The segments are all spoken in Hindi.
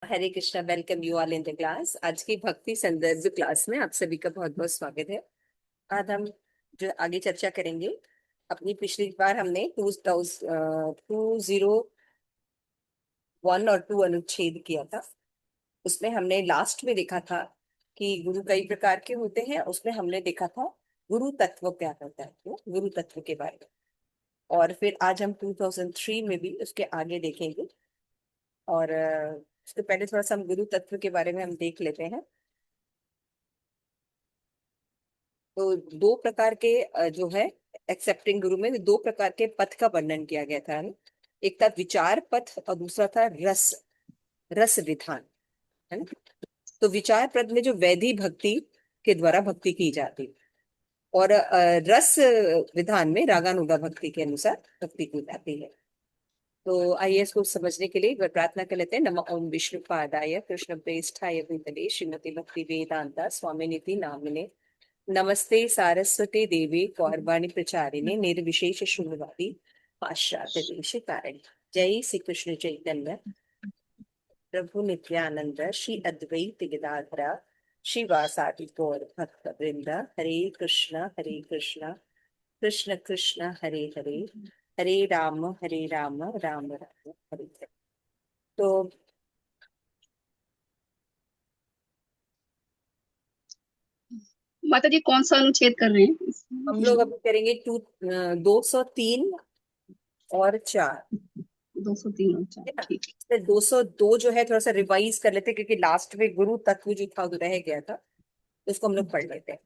Hare Krishna. Welcome you all in the class. आज की भक्ति संदर्भ क्लास में आप सभी का बहुत बहुत स्वागत है। आज हम जो आगे चर्चा करेंगे, अपनी पिछली बार हमने 201 और 2 अनुच्छेद किया था। उसमें हमने लास्ट में देखा था कि गुरु कई प्रकार के होते हैं। उसमें हमने देखा था गुरु तत्व क्या होता है, तो गुरु तत्व के बारे में। और फिर आज हम 2003 में भी उसके आगे देखेंगे। और उसके पहले थोड़ा सा हम गुरु तत्व के बारे में हम देख लेते हैं। तो दो प्रकार के जो है एक्सेप्टिंग गुरु में दो प्रकार के पथ का वर्णन किया गया था, है ना। एक था विचार पथ और दूसरा था रस रस विधान, है ना। तो विचार पथ में जो वैधि भक्ति के द्वारा भक्ति की जाती, और रस विधान में रागानुगा भक्ति के अनुसार भक्ति की जाती है। तो आइए इसको समझने के लिए एक बार प्रार्थना कर लेते हैं। नमः ओम विष्णु पादाय कृष्ण प्रेष्ठाय भूतले श्रीमती भक्ति वेदांता स्वामी निधि नामिने नमस्ते सारस्वती देवी गौरवाणी प्रचारिणे निर्विशेष शून्यवादी पाश्चात्य देश कारण। जय श्री कृष्ण चैतन्य प्रभु नित्यानंद श्री अद्वैत गदाधरा श्रीवासादि गौर भक्त वृंद। हरे कृष्ण कृष्ण कृष्ण हरे हरे, हरे राम राम राम हरे हरे। तो माता जी कौन सा अनुच्छेद कर रहे हैं हम लोग अभी करेंगे 203 और 4, 203 और 4 है ना। ठीक तो 202 जो है थोड़ा सा रिवाइज कर लेते हैं, क्योंकि लास्ट में गुरु तत्व जो था वो रह गया था, तो उसको हम लोग पढ़ लेते हैं।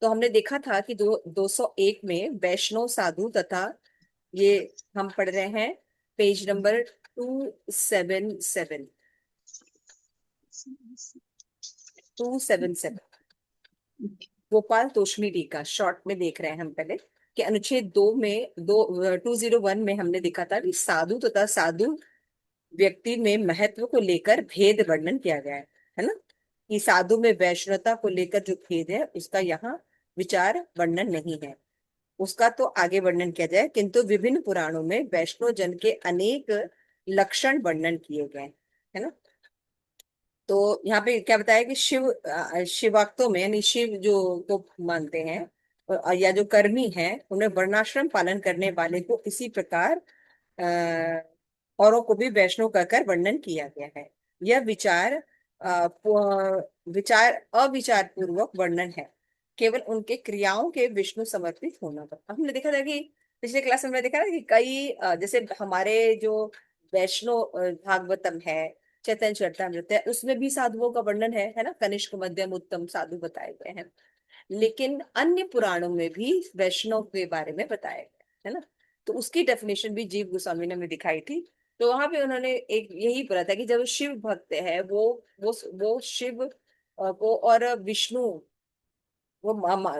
तो हमने देखा था कि 201 में वैष्णव साधु तथा ये हम पढ़ रहे हैं पेज नंबर 277, 277 गोपाल तोष्मी डी का शॉर्ट में देख रहे हैं हम पहले। कि अनुच्छेद 2 में 201 में हमने देखा था कि साधु तथा साधु व्यक्ति में महत्व को लेकर भेद वर्णन किया गया है ना। कि साधु में वैष्णवता को लेकर जो भेद है उसका यहाँ विचार वर्णन नहीं है। उसका तो आगे वर्णन किया जाए, किंतु विभिन्न पुराणों में वैष्णव जन के अनेक लक्षण वर्णन किए गए, है ना। तो यहाँ पे क्या बताया कि शिवाक्तों में, यानी शिव जो को मानते हैं या जो कर्मी हैं, उन्हें वर्णाश्रम पालन करने वाले को इसी प्रकार औरों को भी वैष्णव कहकर वर्णन किया गया है। यह विचार विचार अविचार पूर्वक वर्णन है, केवल उनके क्रियाओं के विष्णु समर्पित होना पर। हमने देखा था कि पिछले क्लास में हमने देखा था कि कई जैसे हमारे जो वैष्णव भागवतम है, चैतन्य चरितमृत है, उसमें भी साधुओं का वर्णन है ना। कनिष्क मध्यम उत्तम साधु बताए गए हैं। लेकिन अन्य पुराणों में भी वैष्णव के बारे में बताया गया है ना। तो उसकी डेफिनेशन भी जीव गोस्वामी ने हमें दिखाई थी। तो वहां पे उन्होंने एक यही बोला था कि जब शिव भक्त है वो शिव को और विष्णु वो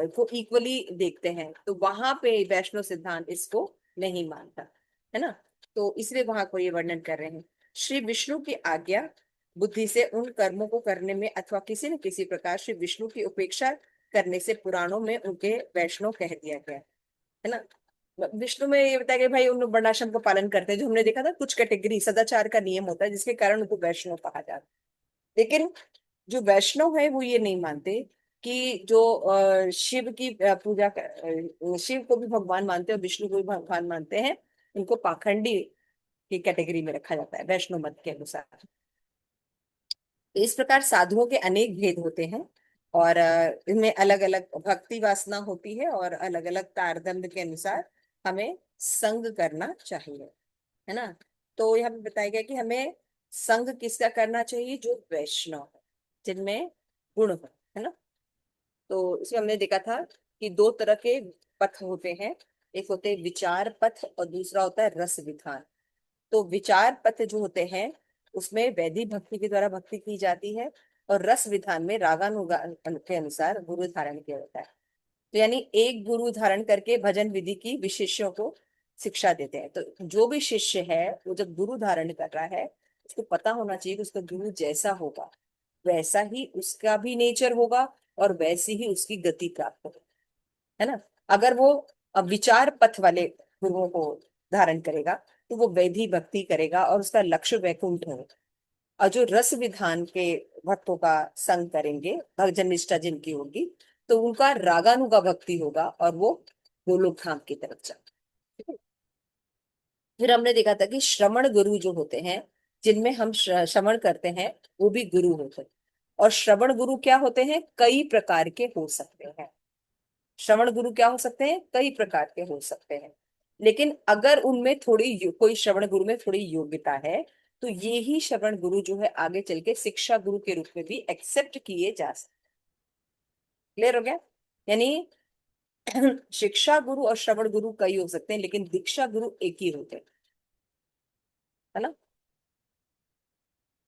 को इक्वली देखते हैं, तो वहां पे वैष्णव सिद्धांत इसको नहीं मानता, है ना। तो इसलिए वहां को ये वर्णन कर रहे हैं। श्री विष्णु की आज्ञा बुद्धि से उन कर्मों को करने में अथवा किसी न किसी प्रकार श्री विष्णु की उपेक्षा करने से पुराणों में उनके वैष्णव कह दिया गया है ना। विष्णु में ये बताया कि भाई उन लोग वर्णाश्रम का पालन करते हैं, जो हमने देखा था कुछ कैटेगरी सदाचार का नियम होता है जिसके कारण उनको वैष्णव कहा जाता है। लेकिन जो वैष्णव है वो ये नहीं मानते कि जो शिव की पूजा शिव को भी भगवान मानते हैं और विष्णु को भी भगवान मानते हैं, उनको पाखंडी की कैटेगरी में रखा जाता है वैष्णव मत के अनुसार। तो इस प्रकार साधुओं के अनेक भेद होते हैं, और इनमें अलग अलग भक्ति वासना होती है, और अलग अलग तारतम्य के अनुसार हमें संग करना चाहिए, है ना। तो यहाँ पे बताया गया कि हमें संग किसका करना चाहिए, जो वैष्णव है, जिनमें गुण हो, है ना। तो इसमें हमने देखा था कि दो तरह के पथ होते हैं। एक होते हैं विचार पथ और दूसरा होता है रस विधान। तो विचार पथ जो होते हैं उसमें वैदिक भक्ति के द्वारा भक्ति की जाती है, और रस विधान में रागानुगा के अनुसार गुरु धारण किया जाता है। तो यानी एक गुरु धारण करके भजन विधि की विशिष्यों को शिक्षा देते हैं। तो जो भी शिष्य है वो जब गुरु धारण कर रहा है, उसको पता होना चाहिए कि उसका गुरु जैसा होगा वैसा ही उसका भी नेचर होगा, और वैसी ही उसकी गति प्राप्त होगी, है ना। अगर वो विचार पथ वाले गुरुओं को धारण करेगा तो वो वैधि भक्ति करेगा और उसका लक्ष्य वैकुंठ होगा। और जो रस विधान के भक्तों का संग करेंगे, भजन निष्ठा जिनकी होगी, तो उनका रागानुगा भक्ति होगा और वो गोलोक धाम की तरफ जाएंगे। फिर हमने देखा था कि श्रवण गुरु जो होते हैं, जिनमें हम श्रवण करते हैं, वो भी गुरु होते हैं। और श्रवण गुरु क्या होते हैं? कई प्रकार के हो सकते हैं। श्रवण गुरु क्या हो सकते हैं? कई प्रकार के हो सकते हैं। लेकिन अगर उनमें कोई श्रवण गुरु में थोड़ी योग्यता है, तो ये ही श्रवण गुरु जो है आगे चल के शिक्षा गुरु के रूप में भी एक्सेप्ट किए जा सकते। क्लियर हो गया? यानी शिक्षा गुरु और श्रवण गुरु कई हो सकते हैं, लेकिन दीक्षा गुरु एक ही होते हैं। है ना?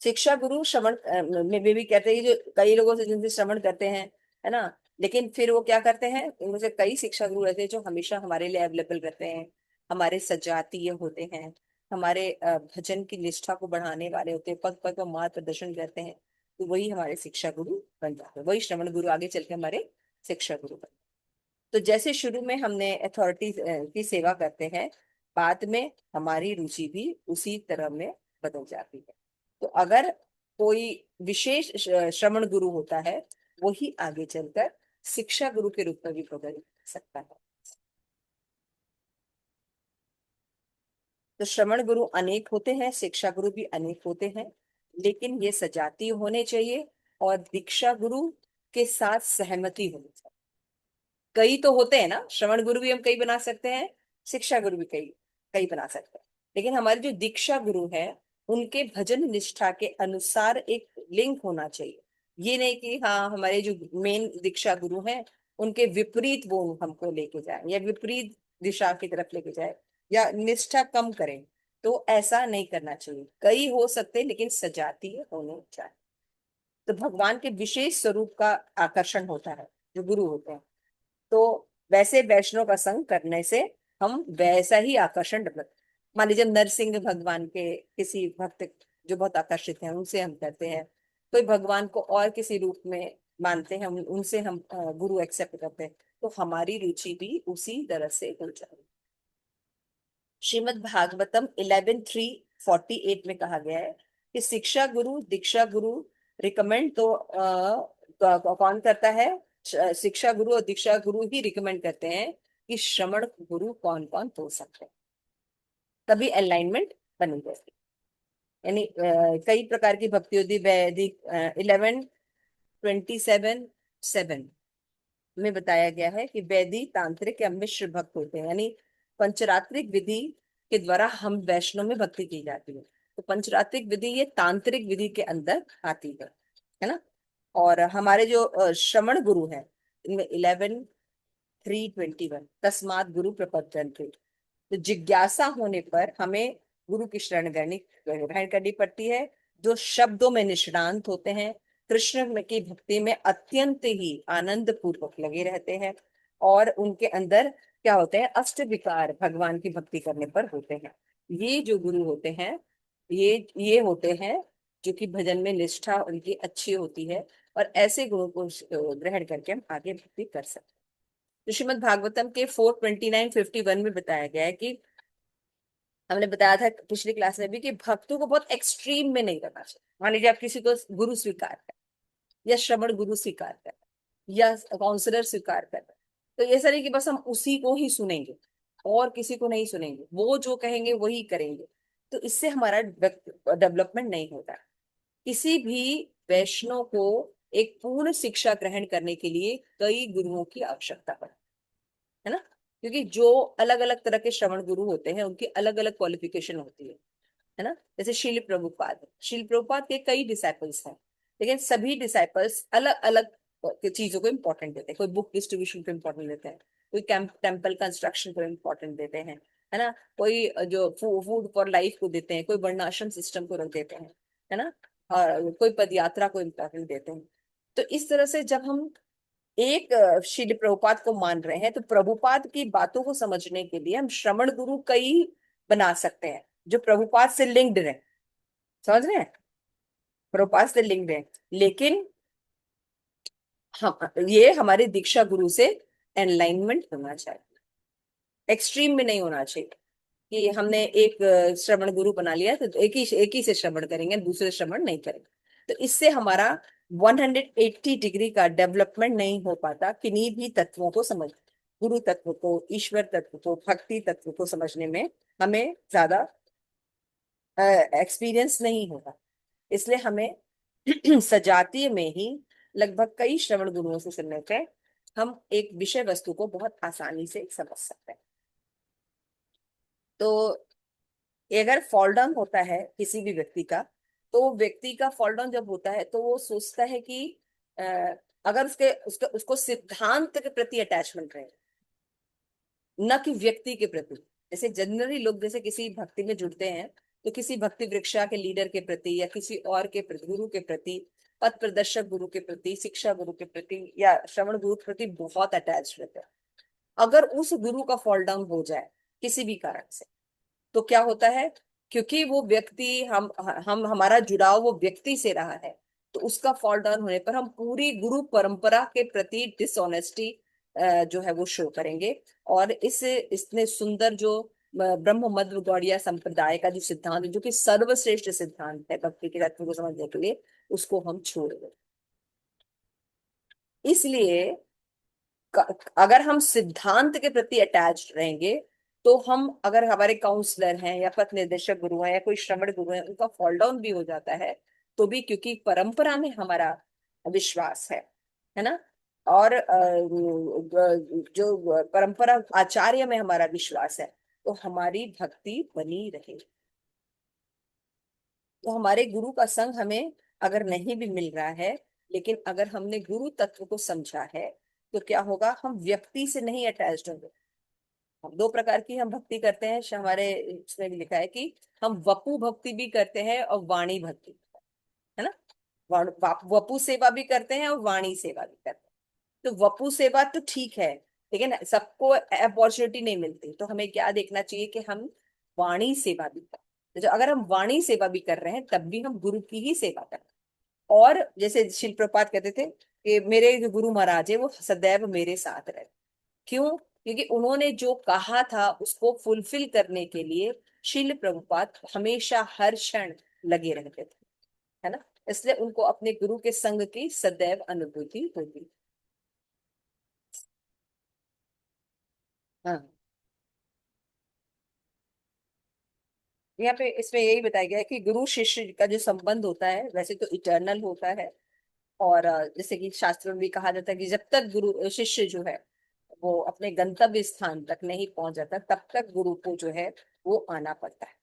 शिक्षा गुरु श्रवण में भी कहते हैं कि जो कई लोगों से जिनसे श्रवण करते हैं, है ना, लेकिन फिर वो क्या करते हैं, उनमें से कई शिक्षा गुरु रहते हैं जो हमेशा हमारे लिए अवेलेबल रहते हैं, हमारे सजातीय होते हैं, हमारे भजन की निष्ठा को बढ़ाने वाले होते हैं, पग पग पर मार्ग प्रदर्शन करते हैं। तो वही हमारे शिक्षा गुरु बन जाते हैं, वही श्रवण गुरु आगे चल के हमारे शिक्षा गुरु बन। तो जैसे शुरू में हमने अथॉरिटी की सेवा करते हैं, बाद में हमारी रुचि भी उसी तरह में बदल जाती है। तो अगर कोई विशेष श्रवण गुरु होता है, वही आगे चलकर शिक्षा गुरु के रूप में भी बदल सकता है। तो श्रवण गुरु अनेक होते हैं, शिक्षा गुरु भी अनेक होते हैं, लेकिन ये सजातीय होने चाहिए और दीक्षा गुरु के साथ सहमति होनी चाहिए। कई तो होते हैं ना, श्रवण गुरु भी हम कई बना सकते हैं, शिक्षा गुरु भी कई कई बना सकते हैं, लेकिन हमारे जो दीक्षा गुरु है, उनके भजन निष्ठा के अनुसार एक लिंक होना चाहिए। ये नहीं कि हाँ, हमारे जो मेन दीक्षा गुरु हैं, उनके विपरीत वो हमको लेके जाए या विपरीत दिशा की तरफ लेके जाए या निष्ठा कम करें। तो ऐसा नहीं करना चाहिए। कई हो सकते हैं, लेकिन सजातीय होने चाहिए। तो भगवान के विशेष स्वरूप का आकर्षण होता है जो गुरु होते हैं। तो वैसे वैष्णव का संग करने से हम वैसा ही आकर्षण डेवलप। मान लीजिए नरसिंह भगवान के किसी भक्त जो बहुत आकर्षित हैं, उनसे हम करते हैं। कोई भगवान को और किसी रूप में मानते हैं, उनसे हम गुरु एक्सेप्ट करते हैं, तो हमारी रुचि भी उसी तरह से हो जाएगी। श्रीमद् भागवतम 11:348 में कहा गया है कि शिक्षा गुरु दीक्षा गुरु रिकमेंड तो कौन करता है? शिक्षा गुरु और दीक्षा गुरु ही रिकमेंड करते हैं कि श्रवण गुरु कौन कौन हो सकते हैं, तभी अलाइनमेंट बनी रहती है। यानी कई प्रकार की भक्ति होती है। वैदिक 11:27:7 में बताया गया है कि वैदिक तांत्रिक या मिश्र भक्त होते हैं। यानी पंचरात्रिक विधि के द्वारा हम वैष्णव में भक्ति की जाती है। तो पंचरात्रिक विधि ये तांत्रिक विधि के अंदर आती है ना। और हमारे जो श्रवण गुरु हैं, इनमें 11:321 तस्मात् गुरु प्रपद्यन्ते। तो जिज्ञासा होने पर हमें गुरु की शरण ग्रहण करनी पड़ती है, जो शब्दों में निष्णांत होते हैं, कृष्ण की भक्ति में अत्यंत ही आनंद पूर्वक लगे रहते हैं, और उनके अंदर क्या होते हैं? अष्ट विकार भगवान की भक्ति करने पर होते हैं। ये जो गुरु होते हैं, ये होते हैं जो कि भजन में निष्ठा उनकी अच्छी होती है, और ऐसे गुरु को ग्रहण करके हम आगे भक्ति कर सकते हैं। तो श्रीमद् भागवतम के 4:29-51 में बताया गया है कि हमने बताया था पिछली क्लास में भी कि भक्तों को बहुत एक्सट्रीम में नहीं करना चाहिए। मान लीजिए आप किसी को गुरु स्वीकार कर, या श्रवण गुरु स्वीकार कर, या काउंसलर स्वीकार कर, तो ऐसा नहीं कि बस हम उसी को ही सुनेंगे और किसी को नहीं सुनेंगे, वो जो कहेंगे वही करेंगे। तो इससे हमारा डेवलपमेंट नहीं होता। किसी भी वैष्णव को एक पूर्ण शिक्षा ग्रहण करने के लिए कई गुरुओं की आवश्यकता पड़ती है ना। क्योंकि जो अलग अलग तरह के श्रवण गुरु होते हैं, उनकी अलग अलग क्वालिफिकेशन होती है ना। जैसे शील प्रभुपाद के कई डिसाइपल्स हैं, लेकिन सभी डिसाइपल्स अलग अलग चीजों को इंपॉर्टेंट देते हैं। कोई बुक डिस्ट्रीब्यूशन को इंपॉर्टेंट देते हैं, कोई टेम्पल कंस्ट्रक्शन को इंपॉर्टेंट देते हैं, है ना। कोई जो फूड फॉर लाइफ को देते हैं, कोई वर्णाश्रम सिस्टम को रख देते हैं, है ना। और कोई पद यात्रा को इंपॉर्टेंट देते हैं। तो इस तरह से जब हम एक श्रील प्रभुपाद को मान रहे हैं, तो प्रभुपाद की बातों को समझने के लिए हम श्रवण गुरु कई बना सकते हैं जो प्रभुपाद से लिंक्ड रहे। समझ रहे हैं? प्रभुपाद से लिंक्ड है, लेकिन हम ये हमारे दीक्षा गुरु से अलाइनमेंट होना चाहिए, एक्सट्रीम में नहीं होना चाहिए। कि हमने एक श्रवण गुरु बना लिया तो एक ही से श्रवण करेंगे, दूसरे श्रवण नहीं करेंगे। तो इससे हमारा 180 डिग्री का डेवलपमेंट नहीं हो पाता किन्हीं भी तत्वों को समझ, गुरु तत्व को, ईश्वर तत्व को, भक्ति तत्व को समझने में हमें ज्यादा एक्सपीरियंस नहीं होगा। इसलिए हमें सजातीय में ही लगभग कई श्रवण गुरुओं से सुनने पे हम एक विषय वस्तु को बहुत आसानी से समझ सकते हैं। तो ये अगर फॉल डाउन होता है किसी भी व्यक्ति का, तो व्यक्ति का फॉल डाउन जब होता है तो वो सोचता है कि अ, अगर उसको सिद्धांत के प्रति अटैचमेंट रहे, न कि व्यक्ति के प्रति। जैसे जनरली लोग जैसे किसी भक्ति में जुड़ते हैं तो किसी भक्ति वृक्षा के लीडर के प्रति या किसी और के प्रति, गुरु के प्रति, पथ प्रदर्शक गुरु के प्रति, शिक्षा गुरु के प्रति या श्रवण गुरु के प्रति बहुत अटैच रहते हैं। अगर उस गुरु का फॉल डाउन हो जाए किसी भी कारण से, तो क्या होता है, क्योंकि वो व्यक्ति हम हमारा जुड़ाव वो व्यक्ति से रहा है, तो उसका फॉल डाउन होने पर हम पूरी गुरु परंपरा के प्रति डिसऑनेस्टी जो है वो शो करेंगे। और इस इतने सुंदर जो ब्रह्म मध्य गौड़िया संप्रदाय का जो सिद्धांत है, जो कि सर्वश्रेष्ठ सिद्धांत है भक्ति के तत्व को समझने के लिए, उसको हम छोड़ दें। इसलिए अगर हम सिद्धांत के प्रति अटैच रहेंगे, तो हम, अगर हमारे काउंसलर हैं या पथ निर्देशक गुरु हैं या कोई श्रवण गुरु है, उनका फॉल डाउन भी हो जाता है तो भी, क्योंकि परंपरा में हमारा विश्वास है ना, और जो परंपरा आचार्य में हमारा विश्वास है, तो हमारी भक्ति बनी रहे। तो हमारे गुरु का संग हमें अगर नहीं भी मिल रहा है, लेकिन अगर हमने गुरु तत्व को समझा है, तो क्या होगा, हम व्यक्ति से नहीं अटैच्ड होंगे। हम दो प्रकार की हम भक्ति करते हैं, हमारे इसमें भी लिखा है कि हम वपु भक्ति भी करते हैं और वाणी भक्ति, है ना। वपु सेवा भी करते हैं और वाणी सेवा भी करते हैं। तो वपु सेवा तो ठीक है, लेकिन सबको अपॉर्चुनिटी नहीं मिलती, तो हमें क्या देखना चाहिए कि हम वाणी सेवा भी करें। तो अगर हम वाणी सेवा भी कर रहे हैं तब भी हम गुरु की ही सेवा करें। और जैसे शिल प्रपात कहते थे कि मेरे जो गुरु महाराज है वो सदैव मेरे साथ रहे। क्यों? क्योंकि उन्होंने जो कहा था उसको फुलफिल करने के लिए शिल प्रभुपाद हमेशा हर क्षण लगे रहते थे, है ना। इसलिए उनको अपने गुरु के संग की सदैव अनुभूति होती। हाँ, यहाँ पे इसमें यही बताया गया है कि गुरु शिष्य का जो संबंध होता है वैसे तो इटर्नल होता है। और जैसे कि शास्त्र में भी कहा जाता है कि जब तक गुरु शिष्य जो है वो अपने गंतव्य स्थान तक नहीं पहुंच जाता, तब तक गुरु को जो है वो आना पड़ता है।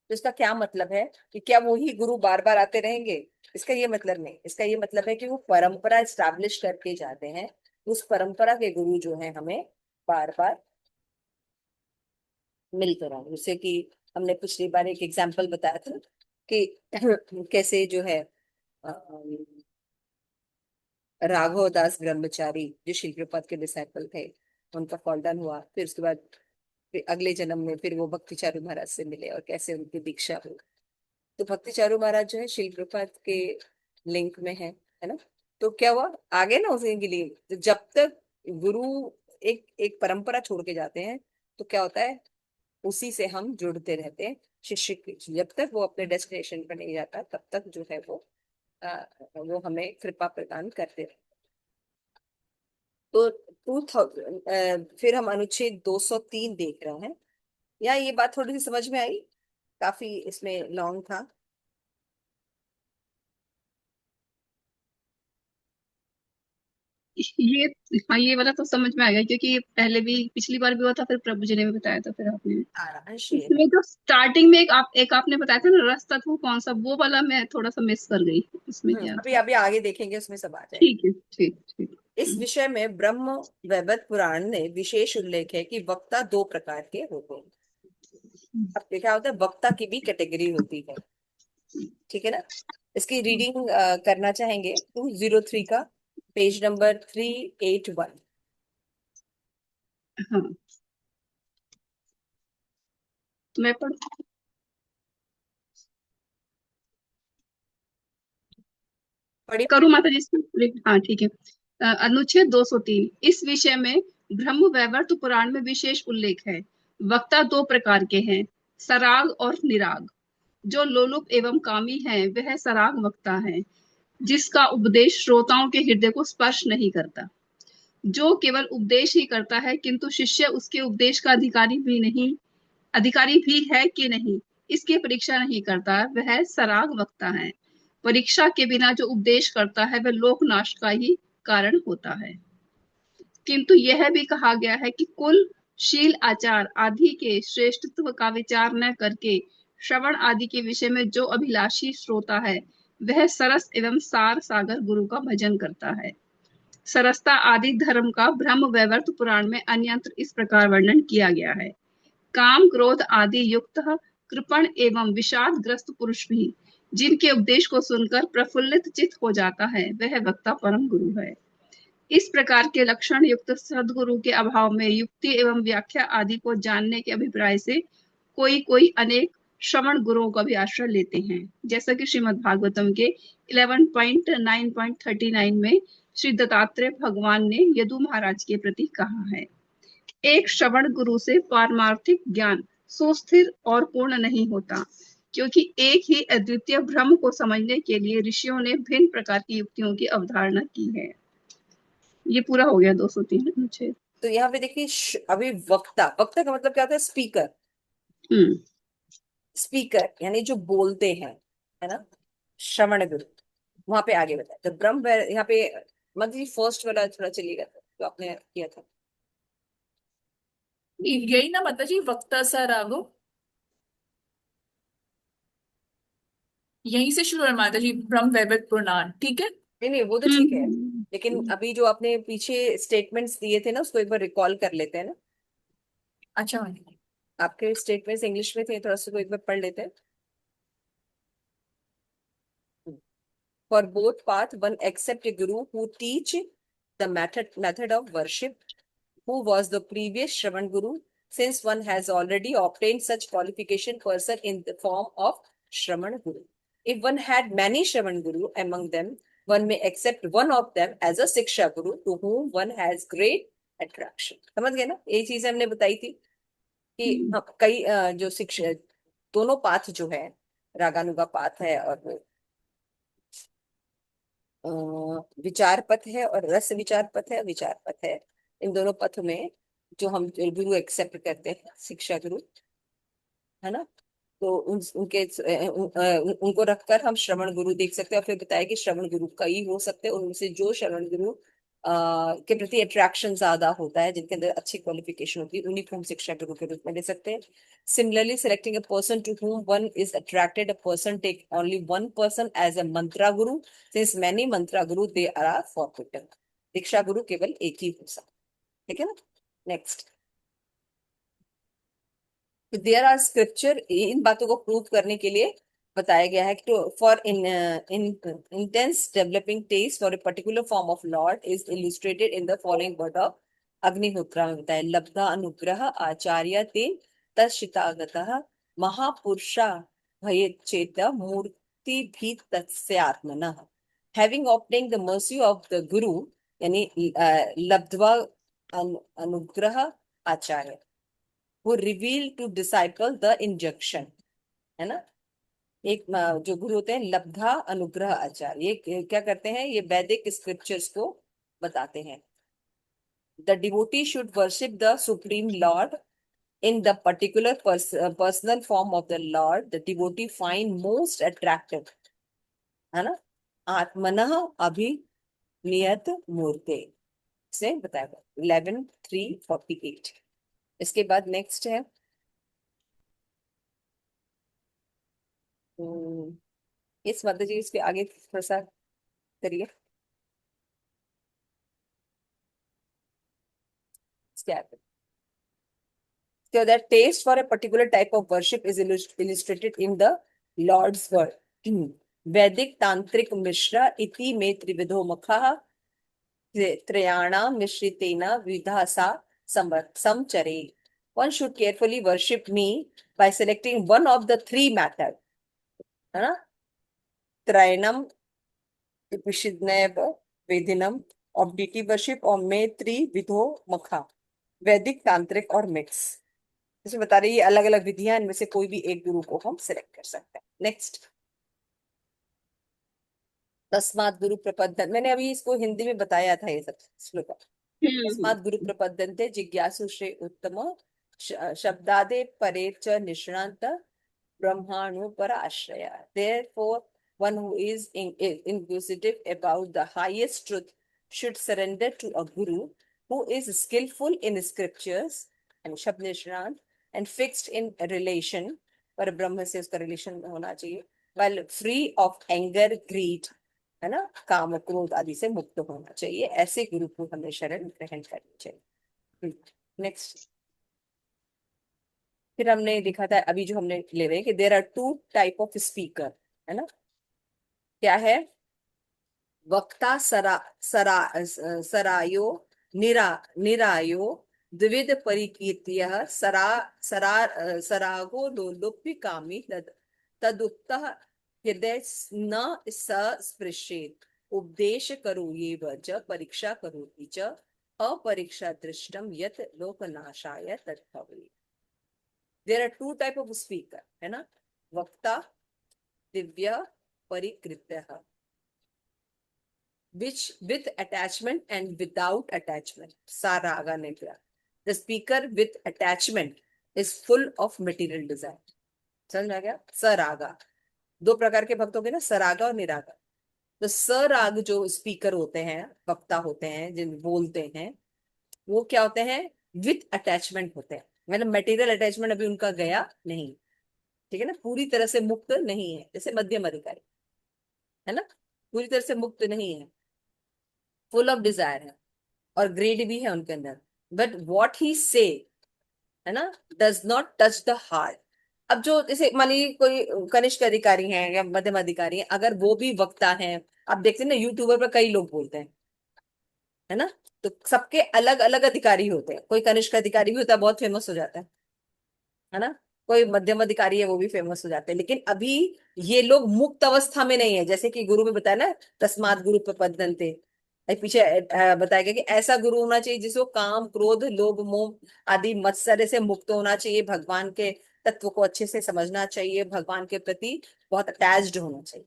तो इसका क्या मतलब है कि क्या वही गुरु बार बार आते रहेंगे? इसका ये मतलब नहीं। इसका ये मतलब है कि वो परंपरा स्टैब्लिश करके जाते हैं। उस परंपरा के गुरु जो है हमें बार बार मिलते रहेंगे। जैसे कि हमने पिछली बार एक एग्जाम्पल बताया था कि कैसे जो है राघव दास ब्रह्मचारी जो शिल प्रपात के डिसाइपल थे, उनका फॉल डाउन हुआ, फिर उसके बाद फिर अगले जन्म में फिर वो भक्ति चारू महाराज से मिले और कैसे उनकी दीक्षा हुई। तो भक्ति चारू महाराज जो है शिल प्रपात के लिंक में है ना। तो क्या हुआ आगे ना, उसके लिए तो जब तक गुरु एक एक परंपरा छोड़ के जाते हैं, तो क्या होता है, उसी से हम जुड़ते रहते हैं। शिष्य जब तक वो अपने डेस्टिनेशन पर नहीं जाता, तब तक जो है वो हमें कृपा प्रदान करते रहते। तो 2000 फिर हम अनुच्छेद 203 देख रहे हैं। या ये बात थोड़ी सी समझ में आई? काफी इसमें लॉन्ग था। ये, हाँ, ये वाला तो समझ में आ गया, क्योंकि पहले भी पिछली बार भी हुआ था, फिर प्रभु जी ने भी बताया था, फिर आपने। सारांश ये है। इसमें जो स्टार्टिंग में एक आपने बताया था ना, रस तत्व कौन सा, वो वाला मैं थोड़ा सा मिस कर गई, उसमें क्या अभी था? अभी आगे देखेंगे, उसमें सब आ जाएगा। ठीक है, ठीक ठीक। इस विषय में ब्रह्म वैवर्त पुराण ने विशेष उल्लेख है कि वक्ता दो प्रकार के होते हैं। अब क्या होता है, वक्ता की भी कैटेगरी होती है, ठीक है ना। इसकी रीडिंग करना चाहेंगे 203 का, पेज नंबर 381। हाँ, तो मैं पढ़ पढ़िए करूँ पढ़िए। माता जी इसमें? हाँ, ठीक है। अनुच्छेद 203, इस विषय में ब्रह्म वैवर्त पुराण में विशेष उल्लेख है। वक्ता दो प्रकार के हैं। सराग और निराग। जो लोलुप एवं कामी है वह सराग वक्ता है, जिसका उपदेश श्रोताओं के हृदय को स्पर्श नहीं करता। जो केवल उपदेश ही करता है किंतु शिष्य उसके उपदेश का अधिकारी भी है कि नहीं, इसकी परीक्षा नहीं करता, वह सराग वक्ता है। परीक्षा के बिना जो उपदेश करता है वह लोकनाश का ही कारण होता है। किंतु यह भी कहा गया है कि कुल, शील, आचार आदि के श्रेष्ठत्व का विचार न करके श्रवण आदि के विषय में जो अभिलाषी श्रोता है वह सरस एवं सार सागर गुरु का भजन करता है। सरसता आदि धर्म का ब्रह्म वैवर्त पुराण में अन्यत्र इस प्रकार वर्णन किया गया है। काम क्रोध आदि युक्त कृपण एवं विषाद ग्रस्त पुरुष भी जिनके उपदेश को सुनकर प्रफुल्लित चित्त हो जाता है वह वक्ता परम गुरु है। इस प्रकार के लक्षण युक्त सदगुरु के अभाव में युक्ति एवं व्याख्या आदि को जानने के अभिप्राय से कोई कोई अनेक श्रवण गुरुओं का भी आश्रय लेते हैं, जैसा कि श्रीमद् भागवतम के 11.9.39 में श्री दत्तात्रेय भगवान ने यदु महाराज के प्रति कहा है। एक श्रवण गुरु से पारमार्थिक ज्ञान सुस्थिर और पूर्ण नहीं होता, क्योंकि एक ही अद्वितीय ब्रह्म को समझने के लिए ऋषियों ने भिन्न प्रकार की युक्तियों की अवधारणा की है। ये पूरा हो गया 203 तो यहाँ पे देखिए अभी वक्ता, वक्ता का मतलब क्या होता है? स्पीकर। हम्म स्पीकर यानी जो बोलते हैं, है ना, श्रवण गुरु। वहां पे आगे बताया तो यहाँ पे मतलब जी फर्स्ट वाला थोड़ा चलिएगा जो आपने किया था। यही ना माता जी, वक्ता सा रागो, यहीं से शुरू है माता जी, ब्रह्म वैवर्त पुराण, ठीक है। नहीं नहीं, वो तो ठीक है, लेकिन अभी जो आपने पीछे स्टेटमेंट्स दिए थे ना उसको एक बार रिकॉल कर लेते हैं ना। अच्छा माता जी। आपके स्टेटमेंट्स इंग्लिश में थे, थोड़ा सा को एक बार पढ़ लेते हैं। For both path, one accept a guru who teach the method of worship, who was the previous Shravan Guru, since one has already obtained such qualification person in the form of Shravan Guru. If one had many Shravan Guru among them, one may accept one of them as a Siksha Guru to whom one has great attraction. समझ गए ना? ये चीज हमने बताई थी कि कई जो शिक्षा, दोनों पाथ जो है, रागानुगा पाथ है और विचार पथ है और रस विचार पथ है, विचार पथ है। इन दोनों पथ में जो हम गुरु एक्सेप्ट करते हैं, शिक्षा गुरु, है ना, तो उनको रखकर हम श्रवण गुरु देख सकते हैं। और फिर बताया कि श्रवण गुरु कई हो सकते हैं, उनसे जो श्रवण गुरु के प्रति अट्रैक्शन ज्यादा होता है, जिनके अंदर अच्छी क्वालिफिकेशन होती है, उन्हीं को हम शिक्षा गुरु के रूप में ले सकते हैं। Similarly, selecting a person to whom one is attracted, a person take only one person as a mantra guru, since many mantra guru they are forbidden. दीक्षा गुरु केवल एक ही हो सकता, ठीक है ना। नेक्स्ट, देयर आर स्क्रिप्चर, इन बातों को प्रूव करने के लिए बताया गया है कि for in intense developing test for a particular form of lord is illustrated in the following word of Agnihotra में बताया, लब्धा अनुग्रह आचार्य ते तत्शितागतः महापुरुषा भयेच्चेत मूर्ति भी तस्यात्मनः। Having obtained the mercy of the guru, यानी लब्ध्वा अनुग्रह आचार्य, वो reveal to disciple the injunction, है ना। एक जो गुरु होते हैं लब्धा अनुग्रह आचार्य, ये क्या करते हैं? ये वैदिक स्क्रिप्चर्स को बताते हैं। The devotee should worship the supreme Lord in the particular personal form of the Lord the devotee find most attractive, है ना, आत्मनः अभिनियत मूर्ते से बताया 11:3:48। इसके बाद नेक्स्ट है इस माता जी, इसके आगे थोड़ा सा करिए। इसके आगे, so that taste for a particular type of worship is illustrated in the Lord's word. Vedic Tantric Mishra iti me trividho makha trayana mishritena vidhasa samchare. One should carefully worship me by selecting one of the three methods, है ना, त्रयनम, विशिद्नैव, वेदिनम, of deity worship, और मे त्रिविधो मखा, वैदिक, तांत्रिक और मिक्स। इसमें बता रही है अलग अलग विधियां, इनमें से कोई भी एक गुरु को हम सिलेक्ट कर सकते हैं। नेक्स्ट, तस्मात् गुरु प्रपद्यन, मैंने अभी इसको हिंदी में बताया था ये सब श्लोक। हम्म। तस्मात् गुरु प्रपद्यन्ते जिज्ञासु श्रे उत्तम शब्दादे परे च निष्णान्त ब्रह्माणु पर आश्रय। Therefore, one who is inquisitive about the highest truth should surrender to a guru who is skillful in scriptures and शब्द निष्णांत and fixed in relation, पर ब्रह्म से उसका रिलेशन होना चाहिए, while free of anger, greed, है ना, काम क्रोध आदि से मुक्त होना चाहिए। ऐसे गुरु को हमें शरण ग्रहण करनी चाहिए। नेक्स्ट, फिर हमने देखा था, अभी जो हमने ले रहे हैं कि there are two type of speaker, है ना, क्या है, वक्ता सरायो निरायो द्विविध परिकीर्त्य सरागो लोलुप्य कामी तदुक्त हृदय न स्पृशेत उपदेश करो ये च परीक्षा करो च अपरीक्षा दृष्टम यत लोकनाशाय तद्भवेत्। There are two type of speaker, है ना, वक्ता, Divya, परिकृत्य, which with attachment and without attachment, saraga ne किया। The speaker with attachment is full of material desire। समझ में आ गया? सरागा, दो प्रकार के भक्त हो गए ना, सरागा और निरागा। तो सराग जो स्पीकर होते हैं, वक्ता होते हैं, जिन बोलते हैं, वो क्या होते हैं, विथ अटैचमेंट होते हैं, मतलब मटेरियल अटैचमेंट अभी उनका गया नहीं, ठीक है ना, पूरी तरह से मुक्त नहीं है, जैसे मध्यम अधिकारी, है ना, पूरी तरह से मुक्त नहीं है, फुल ऑफ डिजायर है और ग्रेड भी है उनके अंदर, बट वॉट ही से, है ना, does not touch the heart. अब जो जैसे मान लीजिए कोई कनिष्ठ अधिकारी हैं या मध्यम अधिकारी हैं, अगर वो भी वक्ता हैं, आप देखते हैं ना यूट्यूबर पर कई लोग बोलते हैं, है ना, तो सबके अलग अलग अधिकारी होते हैं, कोई कनिष्ठ अधिकारी भी होता है, बहुत फेमस हो जाता है ना, कोई मध्यम अधिकारी है वो भी फेमस हो जाते हैं, लेकिन अभी ये लोग मुक्त अवस्था में नहीं है, जैसे कि गुरु में बताया ना, तस्मात् गुरु प्रपद्यन्ते, पीछे बताया गया कि ऐसा गुरु होना चाहिए जिसको काम क्रोध लोभ मोह आदि मत्सर्य से मुक्त होना चाहिए, भगवान के तत्व को अच्छे से समझना चाहिए, भगवान के प्रति बहुत अटैच्ड होना चाहिए,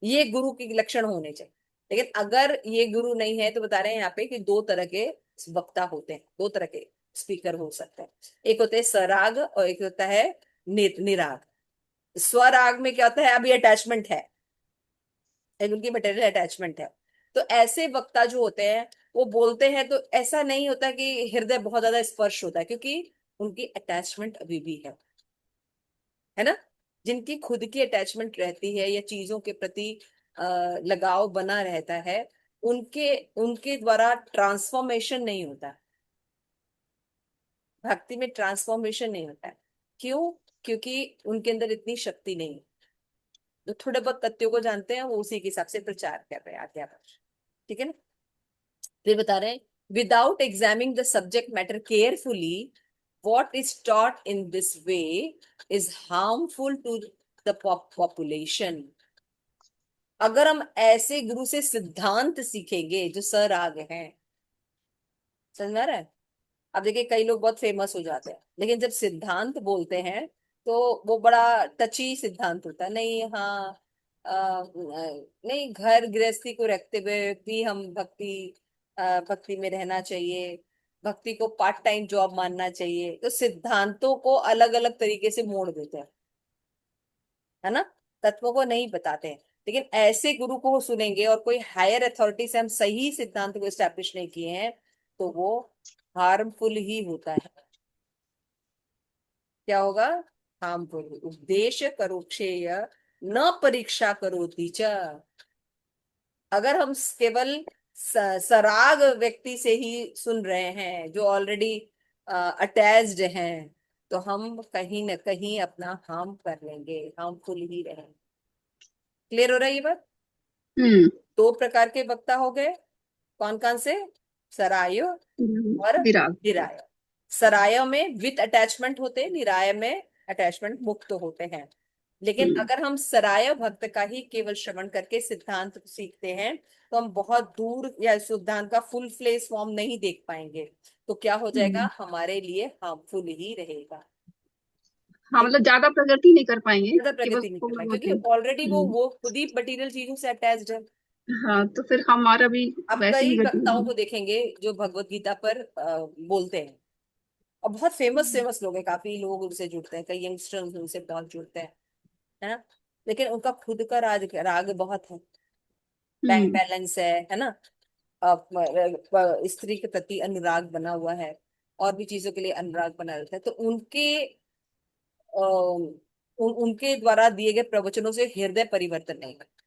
ये गुरु के लक्षण होने चाहिए। लेकिन अगर ये गुरु नहीं है, तो बता रहे हैं यहाँ पे कि दो तरह के वक्ता होते हैं, दो तरह के स्पीकर हो सकते हैं, एक होते हैं सराग और एक होता है निराग। स्वराग में क्या होता है, अभी अटैचमेंट है, एक उनकी मटेरियल अटैचमेंट है, तो ऐसे वक्ता जो होते हैं वो बोलते हैं तो ऐसा नहीं होता कि हृदय बहुत ज्यादा स्पर्श होता है, क्योंकि उनकी अटैचमेंट अभी भी है ना, जिनकी खुद की अटैचमेंट रहती है या चीजों के प्रति लगाव बना रहता है, उनके उनके द्वारा ट्रांसफॉर्मेशन नहीं होता, भक्ति में ट्रांसफॉर्मेशन नहीं होता है। क्यों? क्योंकि उनके अंदर इतनी शक्ति नहीं है, जो थोड़े बहुत तथ्यों को जानते हैं वो उसी के हिसाब से प्रचार कर रहे हैं अध्यापक, ठीक है ना। फिर बता रहे हैं, without examining the subject matter carefully what is taught in this way is harmful to the population। अगर हम ऐसे गुरु से सिद्धांत सीखेंगे जो सराग हैं, समझ में आ रहा है, अब देखिए कई लोग बहुत फेमस हो जाते हैं, लेकिन जब सिद्धांत बोलते हैं तो वो बड़ा टची सिद्धांत होता है, नहीं हाँ, नहीं, घर गृहस्थी को रखते हुए भी हम भक्ति में रहना चाहिए, भक्ति को पार्ट टाइम जॉब मानना चाहिए, तो सिद्धांतों को अलग अलग तरीके से मोड़ देते हैं, है ना, तत्वों को नहीं बताते हैं। लेकिन ऐसे गुरु को सुनेंगे और कोई हायर अथॉरिटी से हम सही सिद्धांत को स्टैब्लिश नहीं किए हैं, तो वो हार्मफुल ही होता है। क्या होगा? हार्मफुल। उपदेश करो क्षेय न परीक्षा करो च। अगर हम केवल सराग व्यक्ति से ही सुन रहे हैं जो ऑलरेडी अटैच्ड हैं, तो हम कहीं ना कहीं अपना हार्म कर लेंगे, हार्मफुल ही रहेंगे। क्लियर हो रहा है ये बात? हम्म। दो प्रकार के वक्ता हो गए, कौन कौन से? सरायो और विराग। निराय। सराय में विथ अटैचमेंट होते हैं, निराय में अटैचमेंट मुक्त होते हैं। लेकिन अगर हम सराय भक्त का ही केवल श्रवण करके सिद्धांत को सीखते हैं तो हम बहुत दूर या इस सिद्धांत का फुल फ्लेश फॉर्म नहीं देख पाएंगे। तो क्या हो जाएगा, हमारे लिए हार्मफुल ही रहेगा। हाँ, ठीक, मतलब ज्यादा प्रगति नहीं कर पाएंगे, ज्यादा केवल प्रगति नहीं कर थोड़ा पाएंगे बहुत ही। क्योंकि ऑलरेडी वो खुद ही मटीरियल चीजों से अटैच्ड है। हाँ, तो फिर हमारा भी आप वैसे ही कई गति वक्ताओं होगी। को देखेंगे जो भगवत गीता पर बोलते हैं, और बहुत फेमस फेमस लोग हैं, काफी लोग उनसे जुड़ते हैं, कई यंगस्टर्स उनसे बहुत जुड़ते हैं, है ना। लेकिन उनका खुद का राग बहुत है, बैंक हम्म। बैलेंस है ना। स्त्री के प्रति अनुराग बना हुआ है, और भी चीजों के लिए अनुराग बना रहता है। तो उनके द्वारा दिए गए प्रवचनों से हृदय परिवर्तन नहीं होता।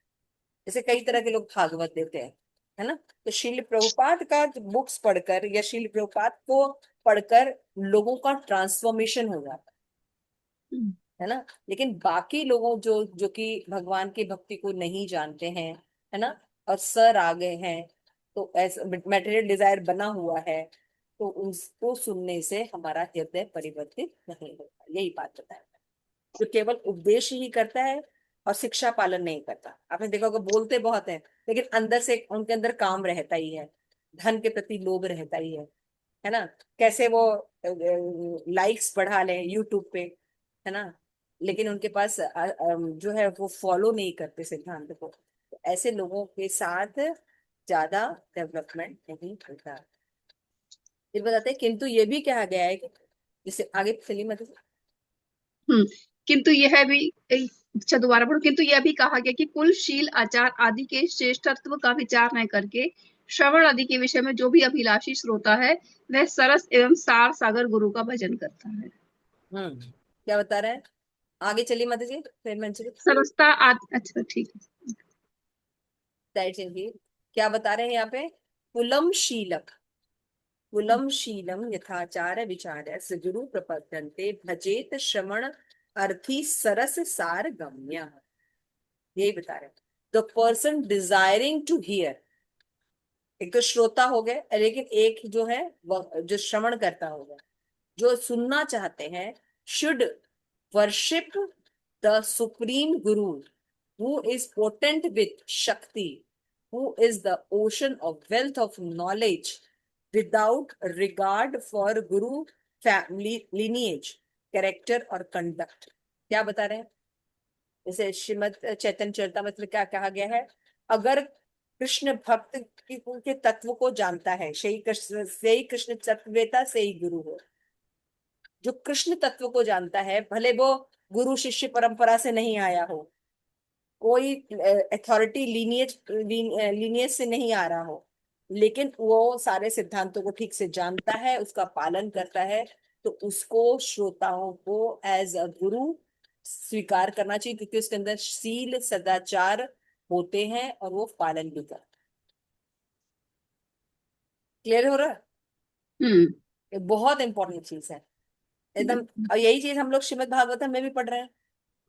जैसे कई तरह के लोग भागवत देते हैं, है ना। तो श्रील प्रभुपाद का बुक्स पढ़कर या श्रील प्रभुपाद को पढ़कर लोगों का ट्रांसफॉर्मेशन हो जाता हम्म। है ना। लेकिन बाकी लोगों जो जो कि भगवान की भक्ति को नहीं जानते हैं, है ना, और सर आ गए हैं, तो ऐसा मटेरियल डिजायर बना हुआ है, तो उसको सुनने से हमारा हृदय परिवर्तित नहीं होता। यही बात बताया, जो केवल उपदेश ही करता है और शिक्षा पालन नहीं करता। आपने देखा होगा बोलते बहुत है, लेकिन अंदर से उनके अंदर काम रहता ही है, धन के प्रति लोभ रहता ही है ना। कैसे वो लाइक्स बढ़ा लें यूट्यूब पे, है ना, लेकिन उनके पास जो है वो फॉलो नहीं करते सिद्धांत को। तो ऐसे लोगों के साथ ज्यादा डेवलपमेंट नहीं होता। फिर बताते हैं, किंतु ये भी कहा गया है कि, जैसे आगे चलिए मतलब। हम्म। किंतु यह भी अच्छा, दोबारा पढ़ो। किंतु यह भी कहा गया कि कुल शील आचार आदि के श्रेष्ठत्व का विचार न करके श्रवण आदि के विषय में जो भी अभिलाषी श्रोता है वह सरस एवं सार सागर गुरु का भजन करता है। क्या बता रहे हैं, आगे चलिए माता जी, फिर मंजरी सरसता आदि, अच्छा ठीक है। साइड चलिए। क्या बता रहे हैं यहाँ पे, कुलम शीलक, कुलम शीलम यथाचार विचार गुरु प्रपद्यन्ते भजेत श्रवण अर्थी सरस सार गम्य। यही बता रहे हैं, the person desiring to hear, एक तो श्रोता हो गए, लेकिन एक जो है जो श्रवण करता होगा, जो सुनना चाहते हैं, should worship the supreme Guru who is potent with शक्ति, who is the ocean of wealth of knowledge, without regard for Guru family lineage character और कंडक्ट। क्या बता रहे हैं, जैसे श्रीमद चैतन्य चरितमृत में क्या कहा गया है, अगर कृष्ण भक्त के तत्व को जानता है, से ही कृष्ण तत्ववेता से ही गुरु हो। जो कृष्ण तत्व को जानता है, भले वो गुरु शिष्य परंपरा से नहीं आया हो, कोई अथॉरिटी लीनियज से नहीं आ रहा हो, लेकिन वो सारे सिद्धांतों को ठीक से जानता है, उसका पालन करता है, तो उसको श्रोताओं को एज अ गुरु स्वीकार करना चाहिए, क्योंकि उसके अंदर शील सदाचार होते हैं और वो पालन भी करता है। क्लियर हो रहा है, हम्म। ये बहुत इंपॉर्टेंट चीज है एकदम। और यही चीज हम लोग श्रीमद् भागवतम में भी पढ़ रहे हैं,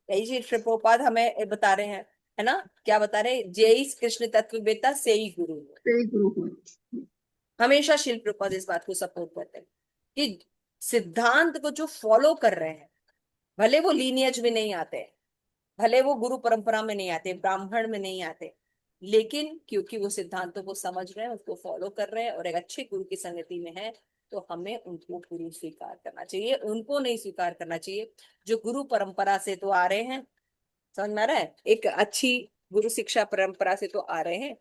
यही चीज श्री प्रभुपाद हमें बता रहे हैं, है ना। क्या बता रहे हैं, जय कृष्ण तत्ववेता से ही गुरु हो। सही गुरु हो। हमेशा शिल प्रभुपाद इस बात को सपोर्ट करते हैं कि सिद्धांत को जो फॉलो कर रहे हैं, भले वो लीनियज में नहीं आते, भले वो गुरु परंपरा में नहीं आते, ब्राह्मण में नहीं आते, लेकिन क्योंकि वो सिद्धांतों को समझ रहे हैं, उसको फॉलो कर रहे हैं और एक अच्छे गुरु की संगति में है, तो हमें उनको गुरु स्वीकार करना चाहिए, उनको नहीं स्वीकार करना चाहिए जो गुरु परंपरा से तो आ रहे हैं। समझ में आ रहा है, एक अच्छी गुरु शिक्षा परंपरा से तो आ रहे हैं,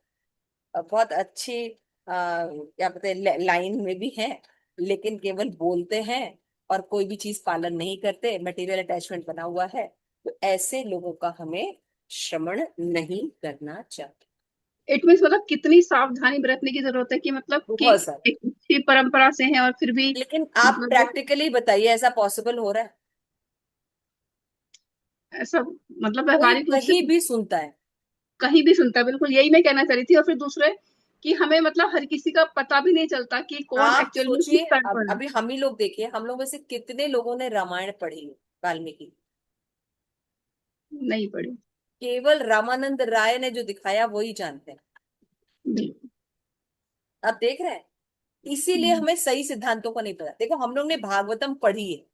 बहुत अच्छी क्या कहते हैं लाइन में भी है, लेकिन केवल बोलते हैं और कोई भी चीज पालन नहीं करते, मटेरियल अटैचमेंट बना हुआ है, तो ऐसे लोगों का हमें श्रवण नहीं करना चाहिए। इट मीन्स मतलब कितनी सावधानी बरतने की जरूरत है कि मतलब कि बहुत सारा। एक अच्छी परंपरा से है और फिर भी लेकिन आप मतलब वो प्रैक्टिकली बताइए, ऐसा पॉसिबल हो रहा है? ऐसा, मतलब कोई व्यवहारिक रूप से कहीं भी सुनता है? कहीं भी सुनता है, बिल्कुल यही मैं कहना चाह रही थी। और फिर दूसरे कि हमें मतलब हर किसी का पता भी नहीं चलता कि कौन आप एक्चुअल में किस सोचिए, साइड अब पर है। अभी हम ही लोग देखिए, हम लोग में से कितने लोगों ने रामायण पढ़ी है, वाल्मीकि। नहीं पढ़े। केवल रामानंद राय ने जो दिखाया वही जानते हैं। बिल्कुल। आप देख रहे हैं, इसीलिए हमें सही सिद्धांतों को नहीं पता। देखो हम लोग ने भागवतम पढ़ी है,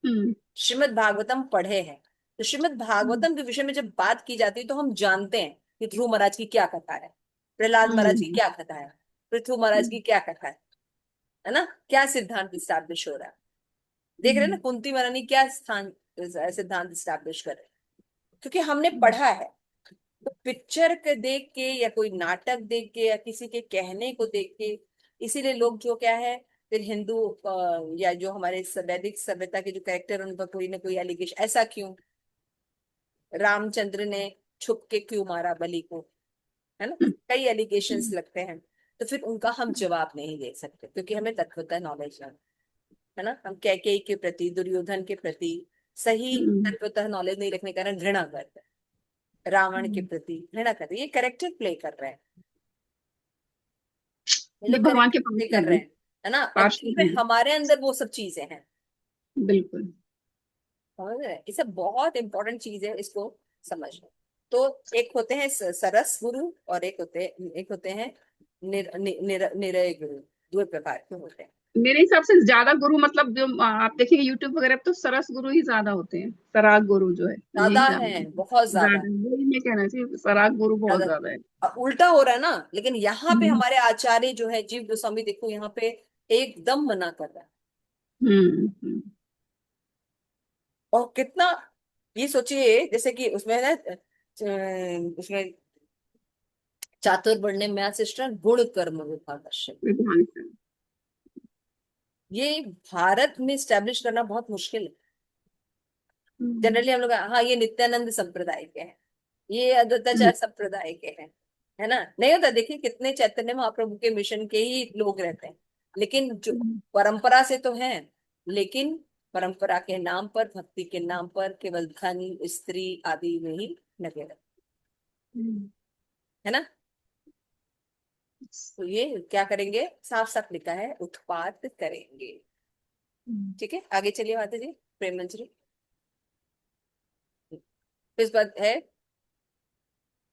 हम्म। श्रीमद् भागवतम पढ़े हैं, तो श्रीमद् भागवतम के विषय में जब बात की जाती है तो हम जानते हैं कि ध्रुव महाराज की क्या कथा है, प्रहलाद महाराज की हम्म, क्या कथा है, पृथु महाराज की क्या कथा है ना, क्या सिद्धांत स्टैब्लिश हो रहा है। देख रहे हैं ना हम्म, कुंती महारानी क्या सिद्धांत स्टैब्लिश कर रहे हैं, क्योंकि हमने पढ़ा है। तो पिक्चर के देख के या कोई नाटक देख के या किसी के कहने को देख के, इसीलिए लोग जो क्या है, फिर हिंदू या जो हमारे वैदिक सभ्यता के जो कैरेक्टर उन पर कोई ना कोई एलिगेशन, ऐसा क्यों, रामचंद्र ने छुप के क्यों मारा बलि को, है ना, कई एलिगेशंस लगते हैं। तो फिर उनका हम जवाब नहीं दे सकते क्योंकि हमें तत्वतः नॉलेज है ना। हम कैकेयी के प्रति, दुर्योधन के प्रति सही हम्म, तत्वतः नॉलेज नहीं रखने के कारण घृणा करते हैं, रावण के हम्म। प्रति घृणा करते हैं। ये करेक्टर प्ले कर रहे हैं, ये ये लोग भगवान के करेक्टर प्ले कर पार्षद रहे हैं, हैं, है ना, और पार्षद जिनमें हैं। हमारे अंदर वो सब चीजें हैं। बिल्कुल। समझ रहे हैं? ये सब बहुत इंपॉर्टेंट चीज है, इसको समझना। तो एक होते हैं सरस गुरु, और एक होते हैं निरय गुरु। दो प्रकार के होते हैं। मेरे हिसाब से ज्यादा गुरु मतलब जो आप देखेंगे यूट्यूब वगैरह पे तो सरस गुरु ही ज्यादा होते हैं, सराग गुरु जो है यही ज्यादा ज्यादा है, बहुत ज्यादा। ज्यादा वही मैं कहना चाहिए, सराग गुरु बहुत ज्यादा ज्यादा है। अब उल्टा हो रहा है ना, लेकिन यहाँ पे हम्म, हमारे आचार्य जो है जीव गोस्वामी, देखो यहाँ पे एकदम मना कर रहा है। हम्म, हम्म, और कितना, ये सोचिए जैसे कि उसमें है ना, उसमें चातुर्वर्ण्य में सिस्टर गुण कर्म विभागस्य, विधान से। ये भारत में स्टैब्लिश करना बहुत मुश्किल है। हम्म, जनरली हम लोग हाँ ये नित्यानंद संप्रदाय के हैं, ये हम्म, अद्वैताचार्य संप्रदाय के हैं, है ना, नहीं होता। देखिए कितने चैतन्य महाप्रभु के मिशन के ही लोग रहते हैं, लेकिन जो हम्म, परंपरा से तो हैं, लेकिन परंपरा के नाम पर, भक्ति के नाम पर केवल धन स्त्री आदि में ही लगे रहते, हम्म, है ना। तो ये क्या करेंगे, साफ साफ लिखा है, उत्पात करेंगे। हम्म, ठीक है, आगे चलिए माता जी, प्रेम मंजरी। इस बात है,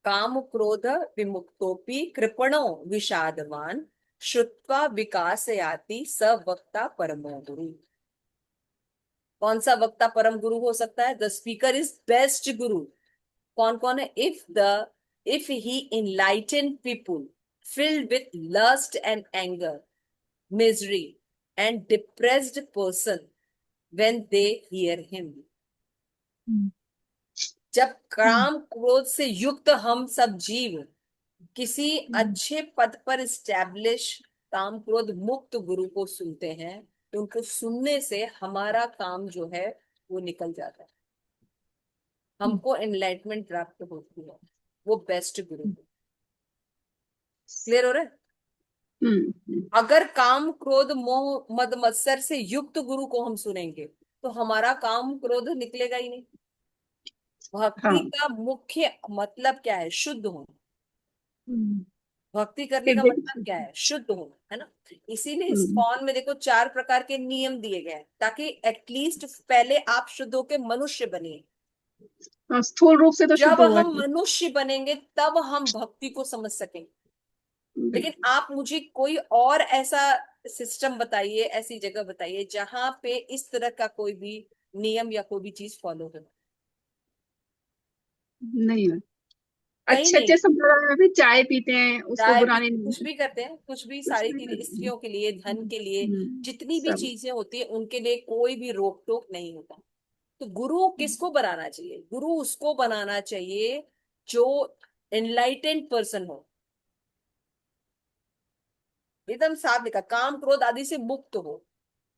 काम क्रोध विमुक्तोपि कृपणो विषादवान श्रुत्वा विकासयाति स वक्ता परमो गुरु। कौन सा वक्ता परम गुरु हो सकता है? द स्पीकर इज बेस्ट गुरु। कौन कौन है? If he enlighten people filled with lust and anger, misery and depressed person when they hear him। हम्म, जब हम्म, काम क्रोध से युक्त हम सब जीव किसी हम्म, अच्छे पद पर स्टैब्लिश काम क्रोध मुक्त गुरु को सुनते हैं, तो उनको सुनने से हमारा काम जो है वो निकल जाता है, हम्म, हमको एनलाइटमेंट प्राप्त होती है। वो बेस्ट गुरु। हम्म, क्लियर हो रहा है? हम्म, अगर काम क्रोध मोह मद मत्सर से युक्त गुरु को हम सुनेंगे तो हमारा काम क्रोध निकलेगा ही नहीं। भक्ति हाँ। का मुख्य मतलब क्या है? शुद्ध होना। हम्म, भक्ति करने का हृदय की मतलब क्या शुद्धि। है? शुद्ध होना, है ना। इसीलिए हम्म, इस्कॉन में देखो 4 प्रकार के नियम दिए गए हैं, ताकि एटलीस्ट पहले आप शुद्ध होके मनुष्य बनिए। हाँ, स्थूल रूप से तो शुद्ध जब होगा हम ही। मनुष्य बनेंगे तब हम भक्ति को समझ सकेंगे। लेकिन बिल्कुल। आप मुझे कोई और ऐसा सिस्टम बताइए, ऐसी जगह बताइए जहां पे इस तरह का कोई भी नियम या कोई भी चीज फॉलो हो। नहीं है। कहीं अच्छे नहीं अच्छे है। संप्रदाय में भी चाय पीते हैं, उसको चाय बुरा भी नहीं कुछ मानते। भी करते हैं, कुछ भी कुछ सारी भी चीजें करते हैं। स्त्रियों के लिए, धन के लिए, जितनी भी सब। चीजें होती है उनके लिए कोई भी रोक टोक नहीं होता। तो गुरु किसको बनाना चाहिए? गुरु उसको बनाना चाहिए जो एनलाइटेंड पर्सन हो। एकदम साफ लिखा, काम क्रोध आदि से मुक्त हो।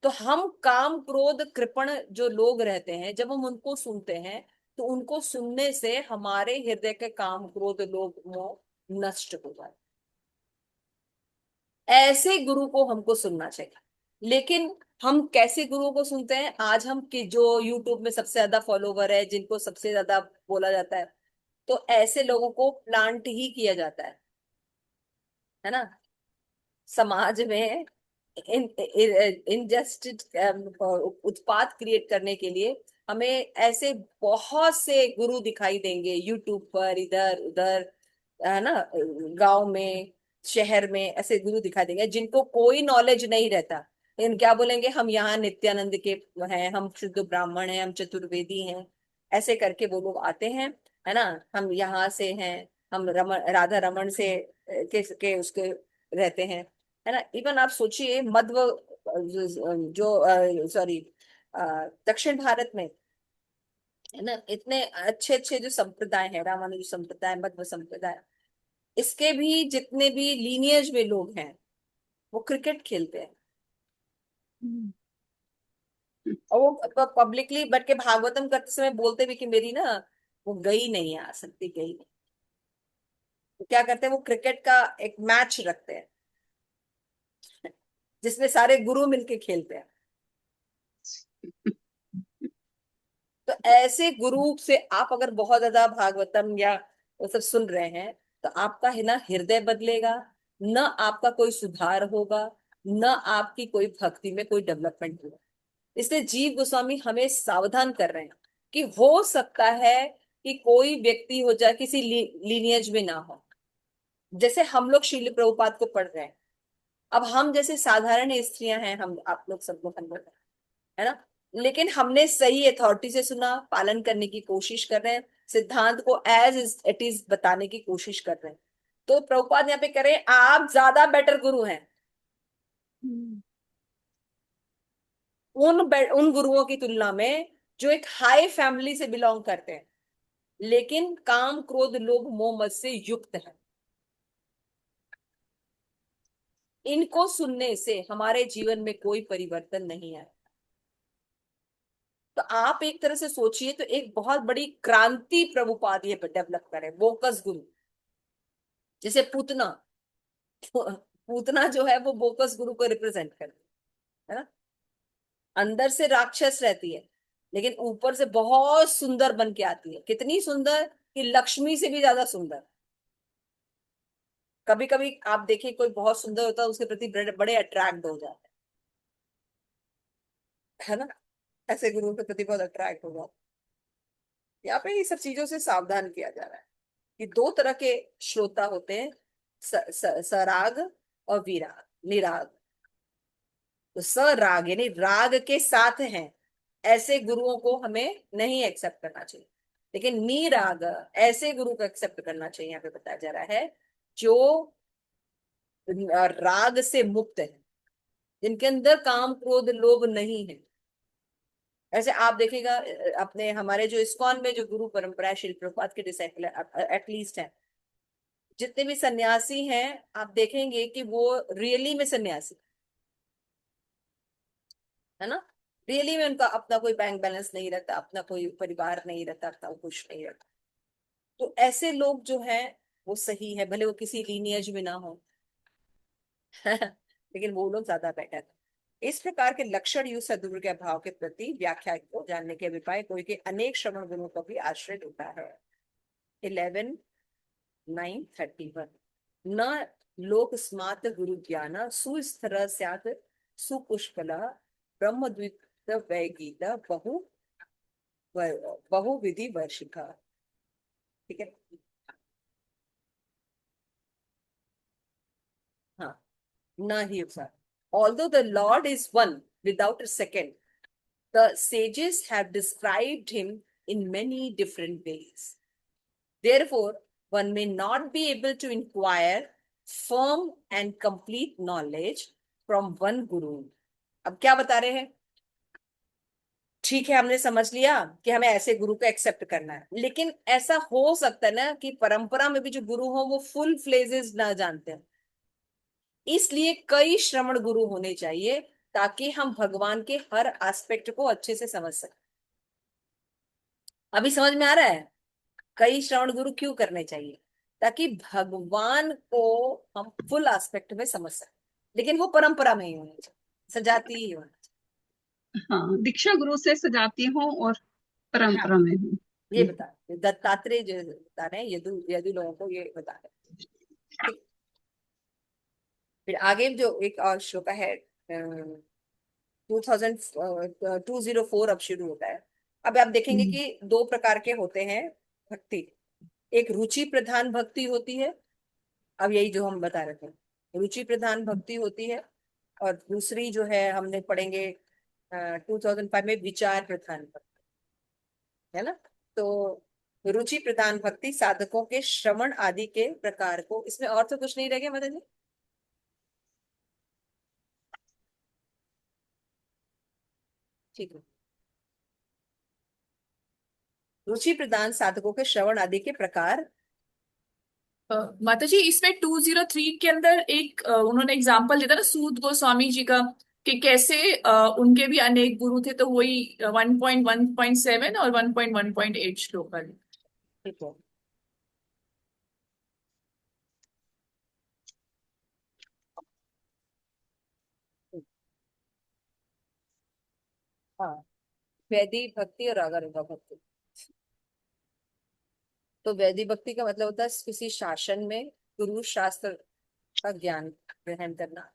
तो हम काम क्रोध कृपण जो लोग रहते हैं, जब हम उनको सुनते हैं तो उनको सुनने से हमारे हृदय के काम क्रोध लोभ मोह नष्ट हो जाए। ऐसे गुरु को हमको सुनना चाहिए। लेकिन हम कैसे गुरुओं को सुनते हैं? आज हम कि जो यूट्यूब में सबसे ज्यादा फॉलोवर है, जिनको सबसे ज्यादा बोला जाता है, तो ऐसे लोगों को प्लांट ही किया जाता है ना। समाज में इन इनजस्टिस उत्पाद क्रिएट करने के लिए हमें ऐसे बहुत से गुरु दिखाई देंगे यूट्यूब पर, इधर उधर, है ना, गांव में, शहर में, ऐसे गुरु दिखाई देंगे जिनको कोई नॉलेज नहीं रहता। लेकिन क्या बोलेंगे? हम यहाँ नित्यानंद के हैं, हम शुद्ध ब्राह्मण हैं, हम चतुर्वेदी हैं, ऐसे करके वो लोग आते हैं, है ना। हम यहाँ से हैं, हम राधा रमन से के उसके रहते हैं, है ना। इवन आप सोचिए मध्व जो सॉरी दक्षिण भारत में, है ना, इतने अच्छे अच्छे जो संप्रदाय है, रामानुज संप्रदाय, मध्व संप्रदाय, इसके भी जितने भी लीनियज में लोग हैं वो क्रिकेट खेलते हैं। हम्म, और वो पब्लिकली बैठ के भागवतम करते समय बोलते भी कि मेरी ना वो गई नहीं आ सकती, गई नहीं। तो क्या करते हैं, वो क्रिकेट का एक मैच रखते हैं जिसमें सारे गुरु मिलके खेलते हैं। तो ऐसे गुरु से आप अगर बहुत ज्यादा भागवतम या वो सब सुन रहे हैं, तो आपका है ना हृदय बदलेगा, न आपका कोई सुधार होगा, न आपकी कोई भक्ति में कोई डेवलपमेंट होगा। इसलिए जीव गोस्वामी हमें सावधान कर रहे हैं कि हो सकता है कि कोई व्यक्ति हो जाए किसी लीनियज में ना हो। जैसे हम लोग शील प्रभुपाद को पढ़ रहे हैं, अब हम जैसे साधारण स्त्रियां हैं, हम आप लोग सब लोग, हम लोग, है ना, लेकिन हमने सही अथॉरिटी से सुना, पालन करने की कोशिश कर रहे हैं, सिद्धांत को एज इट इज बताने की कोशिश कर रहे हैं। तो प्रभुपाद यहाँ पे कह रहे हैं आप ज्यादा बेटर गुरु हैं हम्म, उन गुरुओं की तुलना में जो एक हाई फैमिली से बिलोंग करते हैं, लेकिन काम क्रोध लोभ मोह मद से युक्त है। इनको सुनने से हमारे जीवन में कोई परिवर्तन नहीं आया। तो आप एक तरह से सोचिए तो एक बहुत बड़ी क्रांति प्रभुपाद ये डेवलप करे, बोकस गुरु। जैसे पूतना, पूतना जो है वो बोकस गुरु को रिप्रेजेंट करती है ना। अंदर से राक्षस रहती है, लेकिन ऊपर से बहुत सुंदर बन के आती है, कितनी सुंदर कि लक्ष्मी से भी ज्यादा सुंदर। कभी कभी आप देखिए कोई बहुत सुंदर होता है, उसके प्रति बड़े बड़े अट्रैक्ट हो जाते हैं, है ना। ऐसे गुरु के प्रति बहुत अट्रैक्ट हो जाते हैं। यहाँ पे ये सब चीजों से सावधान किया जा रहा है कि दो तरह के श्रोता होते हैं, सराग और विराग, निराग। तो सराग यानी राग के साथ हैं, ऐसे गुरुओं को हमें नहीं एक्सेप्ट करना चाहिए। लेकिन निराग, ऐसे गुरु को एक्सेप्ट करना चाहिए। यहाँ पे बताया जा रहा है जो राग से मुक्त है, जिनके अंदर काम क्रोध लोभ नहीं है। ऐसे आप देखिएगा अपने हमारे जो इस्कॉन में जो गुरु परंपरा है, श्रील प्रभुपाद के डिसाइपल एटलीस्ट है, जितने भी सन्यासी हैं, आप देखेंगे कि वो रियली में सन्यासी, है ना। रियली में उनका अपना कोई बैंक बैलेंस नहीं रहता, अपना कोई परिवार नहीं रहता, अपना कुछ नहीं रहता। तो ऐसे लोग जो हैं वो सही है, भले वो किसी लीनियज में ना हो लेकिन वो लोग ज्यादा बेटर है। इस प्रकार के लक्षण युक्त सद्गुरु के अभाव के प्रति व्याख्या को जानने के अभिप्राय कोई के अनेक श्रवण गुरुओं का भी आश्रय लेता है। 11:9:31 न लोक स्मात गुरु ज्ञान सुस्तर स्यात् सुपुष्कला ब्रह्मद्वित वैगीत बहुविधि वर्षिका। ठीक है, हाँ, न ही उत्साह। Although the Lord is one without a second, the sages have described him in many different ways. Therefore, one may not be able to inquire firm and complete knowledge from one guru. अब क्या बता रहे हैं, ठीक है हमने समझ लिया कि हमें ऐसे गुरु को एक्सेप्ट करना है, लेकिन ऐसा हो सकता है ना कि परंपरा में भी जो गुरु हो वो फुल फ्लेजेस ना जानते हैं। इसलिए कई श्रवण गुरु होने चाहिए ताकि हम भगवान के हर एस्पेक्ट को अच्छे से समझ सकें। अभी समझ में आ रहा है कई श्रवण गुरु क्यों करने चाहिए, ताकि भगवान को हम फुल एस्पेक्ट में समझ सकें। लेकिन वो परंपरा में ही होनी चाहिए, सजाती ही होनी हाँ, दीक्षा गुरु से सजाती हूँ और चाहिए। हाँ, परंपरा में हूँ। ये बता दत्तात्रेय जो बता रहे हैं, यदु यदु लोगों को ये बता रहे हैं। ठीक। फिर आगे जो एक और श्लोक है 204 अब शुरू होता है। अब आप देखेंगे हम्म, कि दो प्रकार के होते हैं भक्ति। एक रुचि प्रधान भक्ति होती है, अब यही जो हम बता रहे थे, रुचि प्रधान भक्ति होती है। और दूसरी जो है हमने पढ़ेंगे 2005 में विचार प्रधान भक्ति, है ना। तो रुचि प्रधान भक्ति साधकों के श्रवण आदि के प्रकार को, इसमें और तो कुछ नहीं रह गया मदन जी? ठीक है। रुचि प्रदान साधकों के श्रवण आदि के प्रकार। माता जी इसमें 203 के अंदर एक उन्होंने एग्जाम्पल दिया था ना सूत गोस्वामी जी का, कि कैसे उनके भी अनेक गुरु थे, तो वही 1.1.7 और 1.1.8 श्लोक वाले। ठीक है। हाँ, वैदिक भक्ति और रागानुगा भक्ति। तो वैदिक भक्ति का मतलब होता है किसी शासन में गुरु शास्त्र का ज्ञान ग्रहण करना,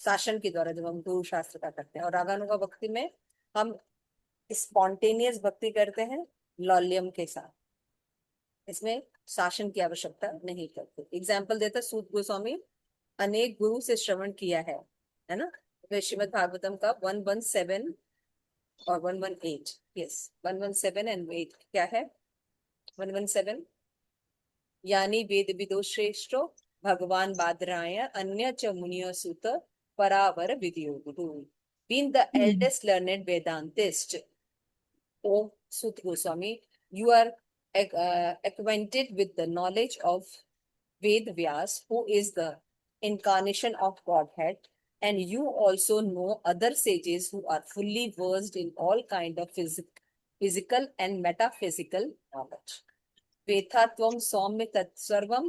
शासन के द्वारा जब हम गुरु शास्त्र का करते हैं। और रागानुगा भक्ति में हम स्पॉन्टेनियस भक्ति करते हैं लौल्यम के साथ, इसमें शासन की आवश्यकता नहीं करते। एग्जाम्पल देता सूत गोस्वामी अनेक गुरु से श्रवण किया है ना। श्रीमद् भागवतम का 117 और 118, यस 117 एंड 8 क्या है? 117 यानी वेद विदो श्रेष्ठो भगवान बादराय अन्य च मुनियो सुत परावर video Guru being the eldest learned Vedantist. O Sut Goswami, you are acquainted with the knowledge of Ved Vyas, who is the incarnation of Godhead, and you also know other sages who are fully versed in all kind of physical and metaphysical knowledge. वेथा त्वं सौम्य तत्सर्वं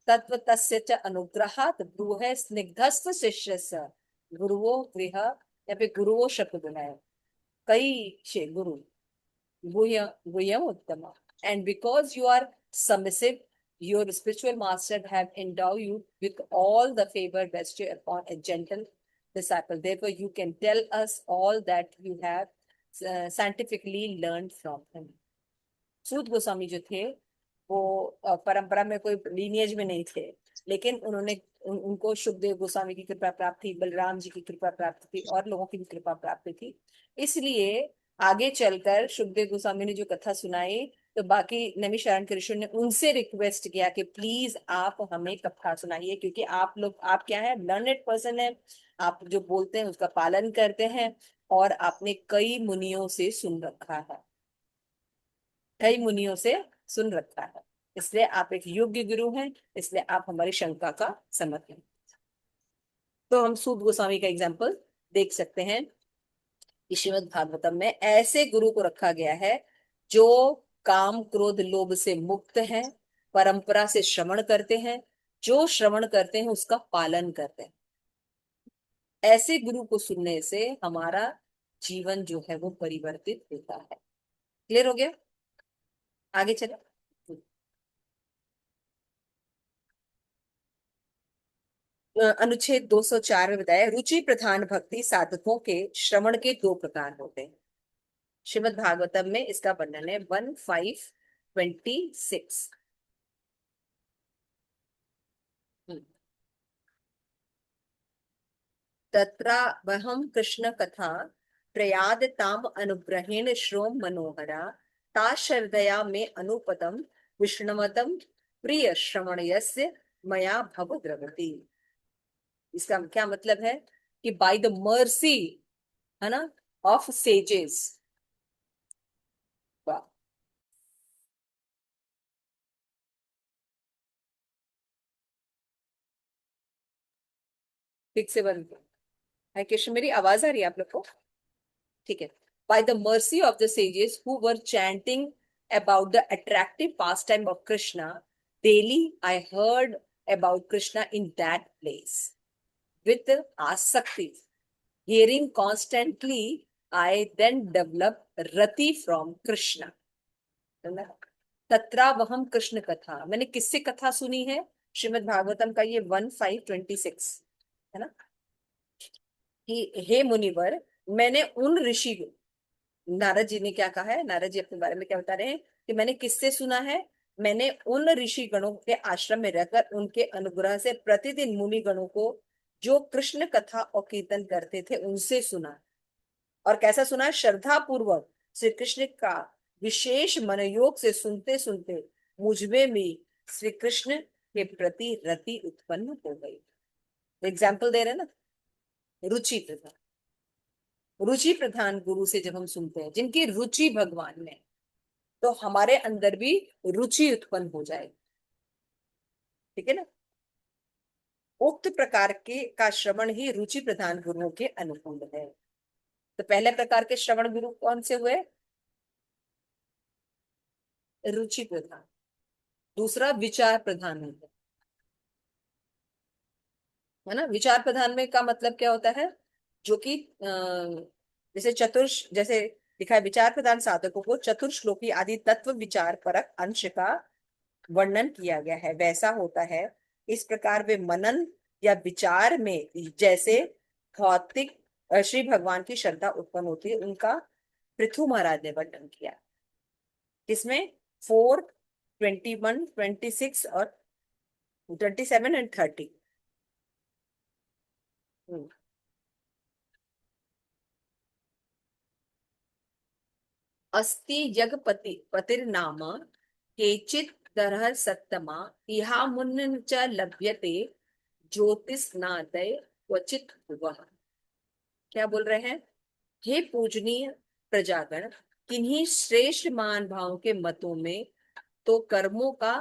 तत्व तस्य च अनुग्रहात् ब्रूहे स्निग्धस्थ शिष्यस्य गुरुवो गृह, या फिर गुरुवो शब्द बोला है कई गुरु गुह्यम उत्तम, and because you are submissive, your spiritual master have endowed you with all the favor bestowed upon a gentle disciple. Therefore, you can tell us all that you have scientifically learned from him. सूत गोस्वामी जो थे वो परंपरा में कोई लीनियज में नहीं थे, लेकिन उन्होंने उनको सुखदेव गोस्वामी की कृपा प्राप्त थी, बलराम जी की कृपा प्राप्त थी और लोगों की भी कृपा प्राप्त थी। इसलिए आगे चलकर सुखदेव गोस्वामी ने जो कथा सुनाई, तो बाकी नैमिषारण्य के ऋषियों ने उनसे रिक्वेस्ट किया कि प्लीज आप हमें कथा सुनाइए, क्योंकि आप क्या है, लर्नेड पर्सन है, आप जो बोलते हैं उसका पालन करते हैं और आपने कई मुनियों से सुन रखा है, कई मुनियों से सुन रखा है, इसलिए आप एक योग्य गुरु हैं, इसलिए आप हमारी शंका का समर्थन। तो हम सूत गोस्वामी का एग्जाम्पल देख सकते हैं। श्रीमद् भागवतम में ऐसे गुरु को रखा गया है जो काम क्रोध लोभ से मुक्त है, परंपरा से श्रवण करते हैं, जो श्रवण करते हैं उसका पालन करते हैं। ऐसे गुरु को सुनने से हमारा जीवन जो है वो परिवर्तित होता है। क्लियर हो गया? आगे चले। अनुच्छेद 204 में बताया रुचि प्रधान भक्ति साधकों के श्रवण के दो प्रकार होते हैं। श्रीमद् भागवतम में इसका वर्णन है 1526। तत्रा वहम कृष्ण कथा प्रयाद ताम अनुग्रहेण श्रोम मनोहरा ता श्रद्धया में अनुपतम विष्णुमतम प्रिय श्रवणयस्य मया भव द्रवती। इसका क्या मतलब है कि बाय द मर्सी, है ना, ऑफ सेजेस, ठीक से बंद है कृष्ण, मेरी आवाज आ रही है आप लोग को? ठीक है। By the mercy of the sages who were chanting about the attractive pass time of Krishna daily, I heard about Krishna in that place with asakti. Hearing constantly, I then developed rati from Krishna. तत्रा वहम कृष्ण कथा, मैंने किससे कथा सुनी है? श्रीमद् भागवतम का ये 1526 है ना, कि हे मुनिवर, मैंने उन ऋषि, नारद जी ने क्या कहा है, नारद जी अपने बारे में क्या बता रहे हैं कि मैंने किससे सुना है? मैंने उन ऋषि गणों के आश्रम में रहकर उनके अनुग्रह से प्रतिदिन मुनि गणों को जो कृष्ण कथा और कीर्तन करते थे उनसे सुना। और कैसा सुना? श्रद्धा पूर्वक श्री कृष्ण का विशेष मनोयोग से सुनते सुनते मुझमें भी श्री कृष्ण के प्रति रति उत्पन्न हो गई। एग्जाम्पल दे रहे हैं ना, रुचि प्रधान। रुचि प्रधान गुरु से जब हम सुनते हैं, जिनकी रुचि भगवान में, तो हमारे अंदर भी रुचि उत्पन्न हो जाएगी। ठीक है ना। उक्त प्रकार के का श्रवण ही रुचि प्रधान गुरुओं के अनुकूल है। तो पहले प्रकार के श्रवण गुरु कौन से हुए? रुचि प्रधान। दूसरा विचार प्रधान होता है ना। विचार प्रधान में का मतलब क्या होता है? जो कि जैसे जैसे लिखा है, विचार प्रधान साधकों को चतुर्श्लोकी आदि तत्व विचार परक अंश का वर्णन किया गया है, वैसा होता है। इस प्रकार वे मनन या विचार में जैसे भौतिक श्री भगवान की श्रद्धा उत्पन्न होती है, उनका पृथु महाराज ने वर्णन किया। किसमें? 4, 21, 26 और 27 एंड 30। अस्ति यज्ञपति पतिर्नाम केचित् तरह सत्तमा इहा मुन्न च लभ्यते ज्योतिषनादय क्वचित वह। क्या बोल रहे हैं? हे पूजनीय प्रजागण, किन्हीं श्रेष्ठ मान भाव के मतों में तो कर्मों का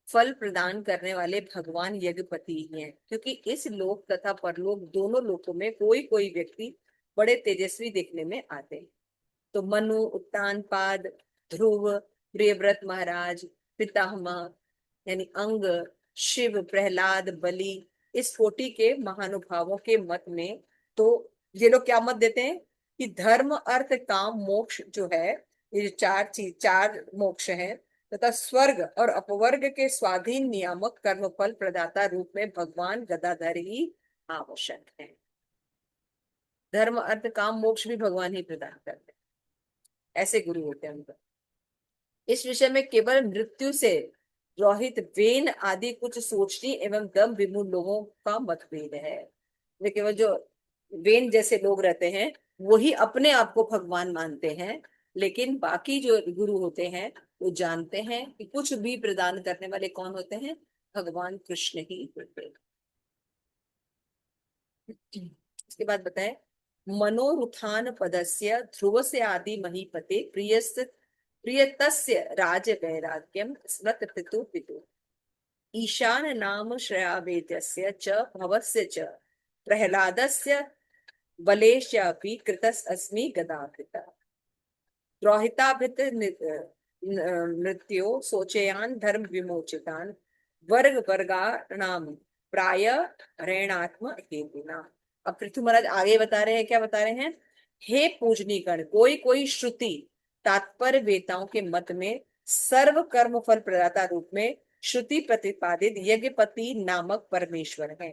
फल प्रदान करने वाले भगवान यज्ञपति ही हैं, क्योंकि इस लोक तथा परलोक दोनों लोकों में कोई कोई व्यक्ति बड़े तेजस्वी देखने में आते हैं। तो मनु, उत्तानपाद, ध्रुव, प्रियव्रत महाराज, पितामह यानी अंग, शिव, प्रहलाद, बलि, इस कोटि के महानुभावों के मत में तो ये लोग क्या मत देते हैं कि धर्म, अर्थ, काम, मोक्ष जो है, ये जो चार मोक्ष हैं, तथा स्वर्ग और अपवर्ग के स्वाधीन नियामक कर्मफल प्रदाता रूप में भगवान गदाधर ही आवश्यक है। धर्म, अर्थ, काम, मोक्ष भी भगवान ही प्रदान करते हैं, ऐसे गुरु होते हैं उनका। इस विषय में केवल मृत्यु से रोहित, वेन आदि कुछ सोचनी एवं दम विमूढ़ लोगों का मतभेद है। केवल जो वेन जैसे लोग रहते हैं वही अपने आप को भगवान मानते हैं, लेकिन बाकी जो गुरु होते हैं वो जानते हैं कि कुछ भी प्रदान करने वाले कौन होते हैं? भगवान कृष्ण ही होते हैं। इसके बाद बताए, मनोरुत्थान पदस्य ध्रुव से आदि महीपते प्रियतस्य राज वैराग्यम स्मृत पितु पितु ईशान नाम श्रयावेद्यस्य च भवस्य च प्रहलादस्य बलेशापि कृतस्मि गदाकृता द्रोहिताभित मृत्यो सोचयान धर्म विमोचितान वर्ग वर्गाणाम प्राय हरेणात्म हेतुना। अब पृथु महाराज आगे बता रहे हैं, क्या बता रहे हैं? हे पूजनीगण, कोई कोई श्रुति तात्पर्य वेताओं के मत में सर्व कर्म फल प्रदाता रूप में श्रुति प्रतिपादित यज्ञपति नामक परमेश्वर है।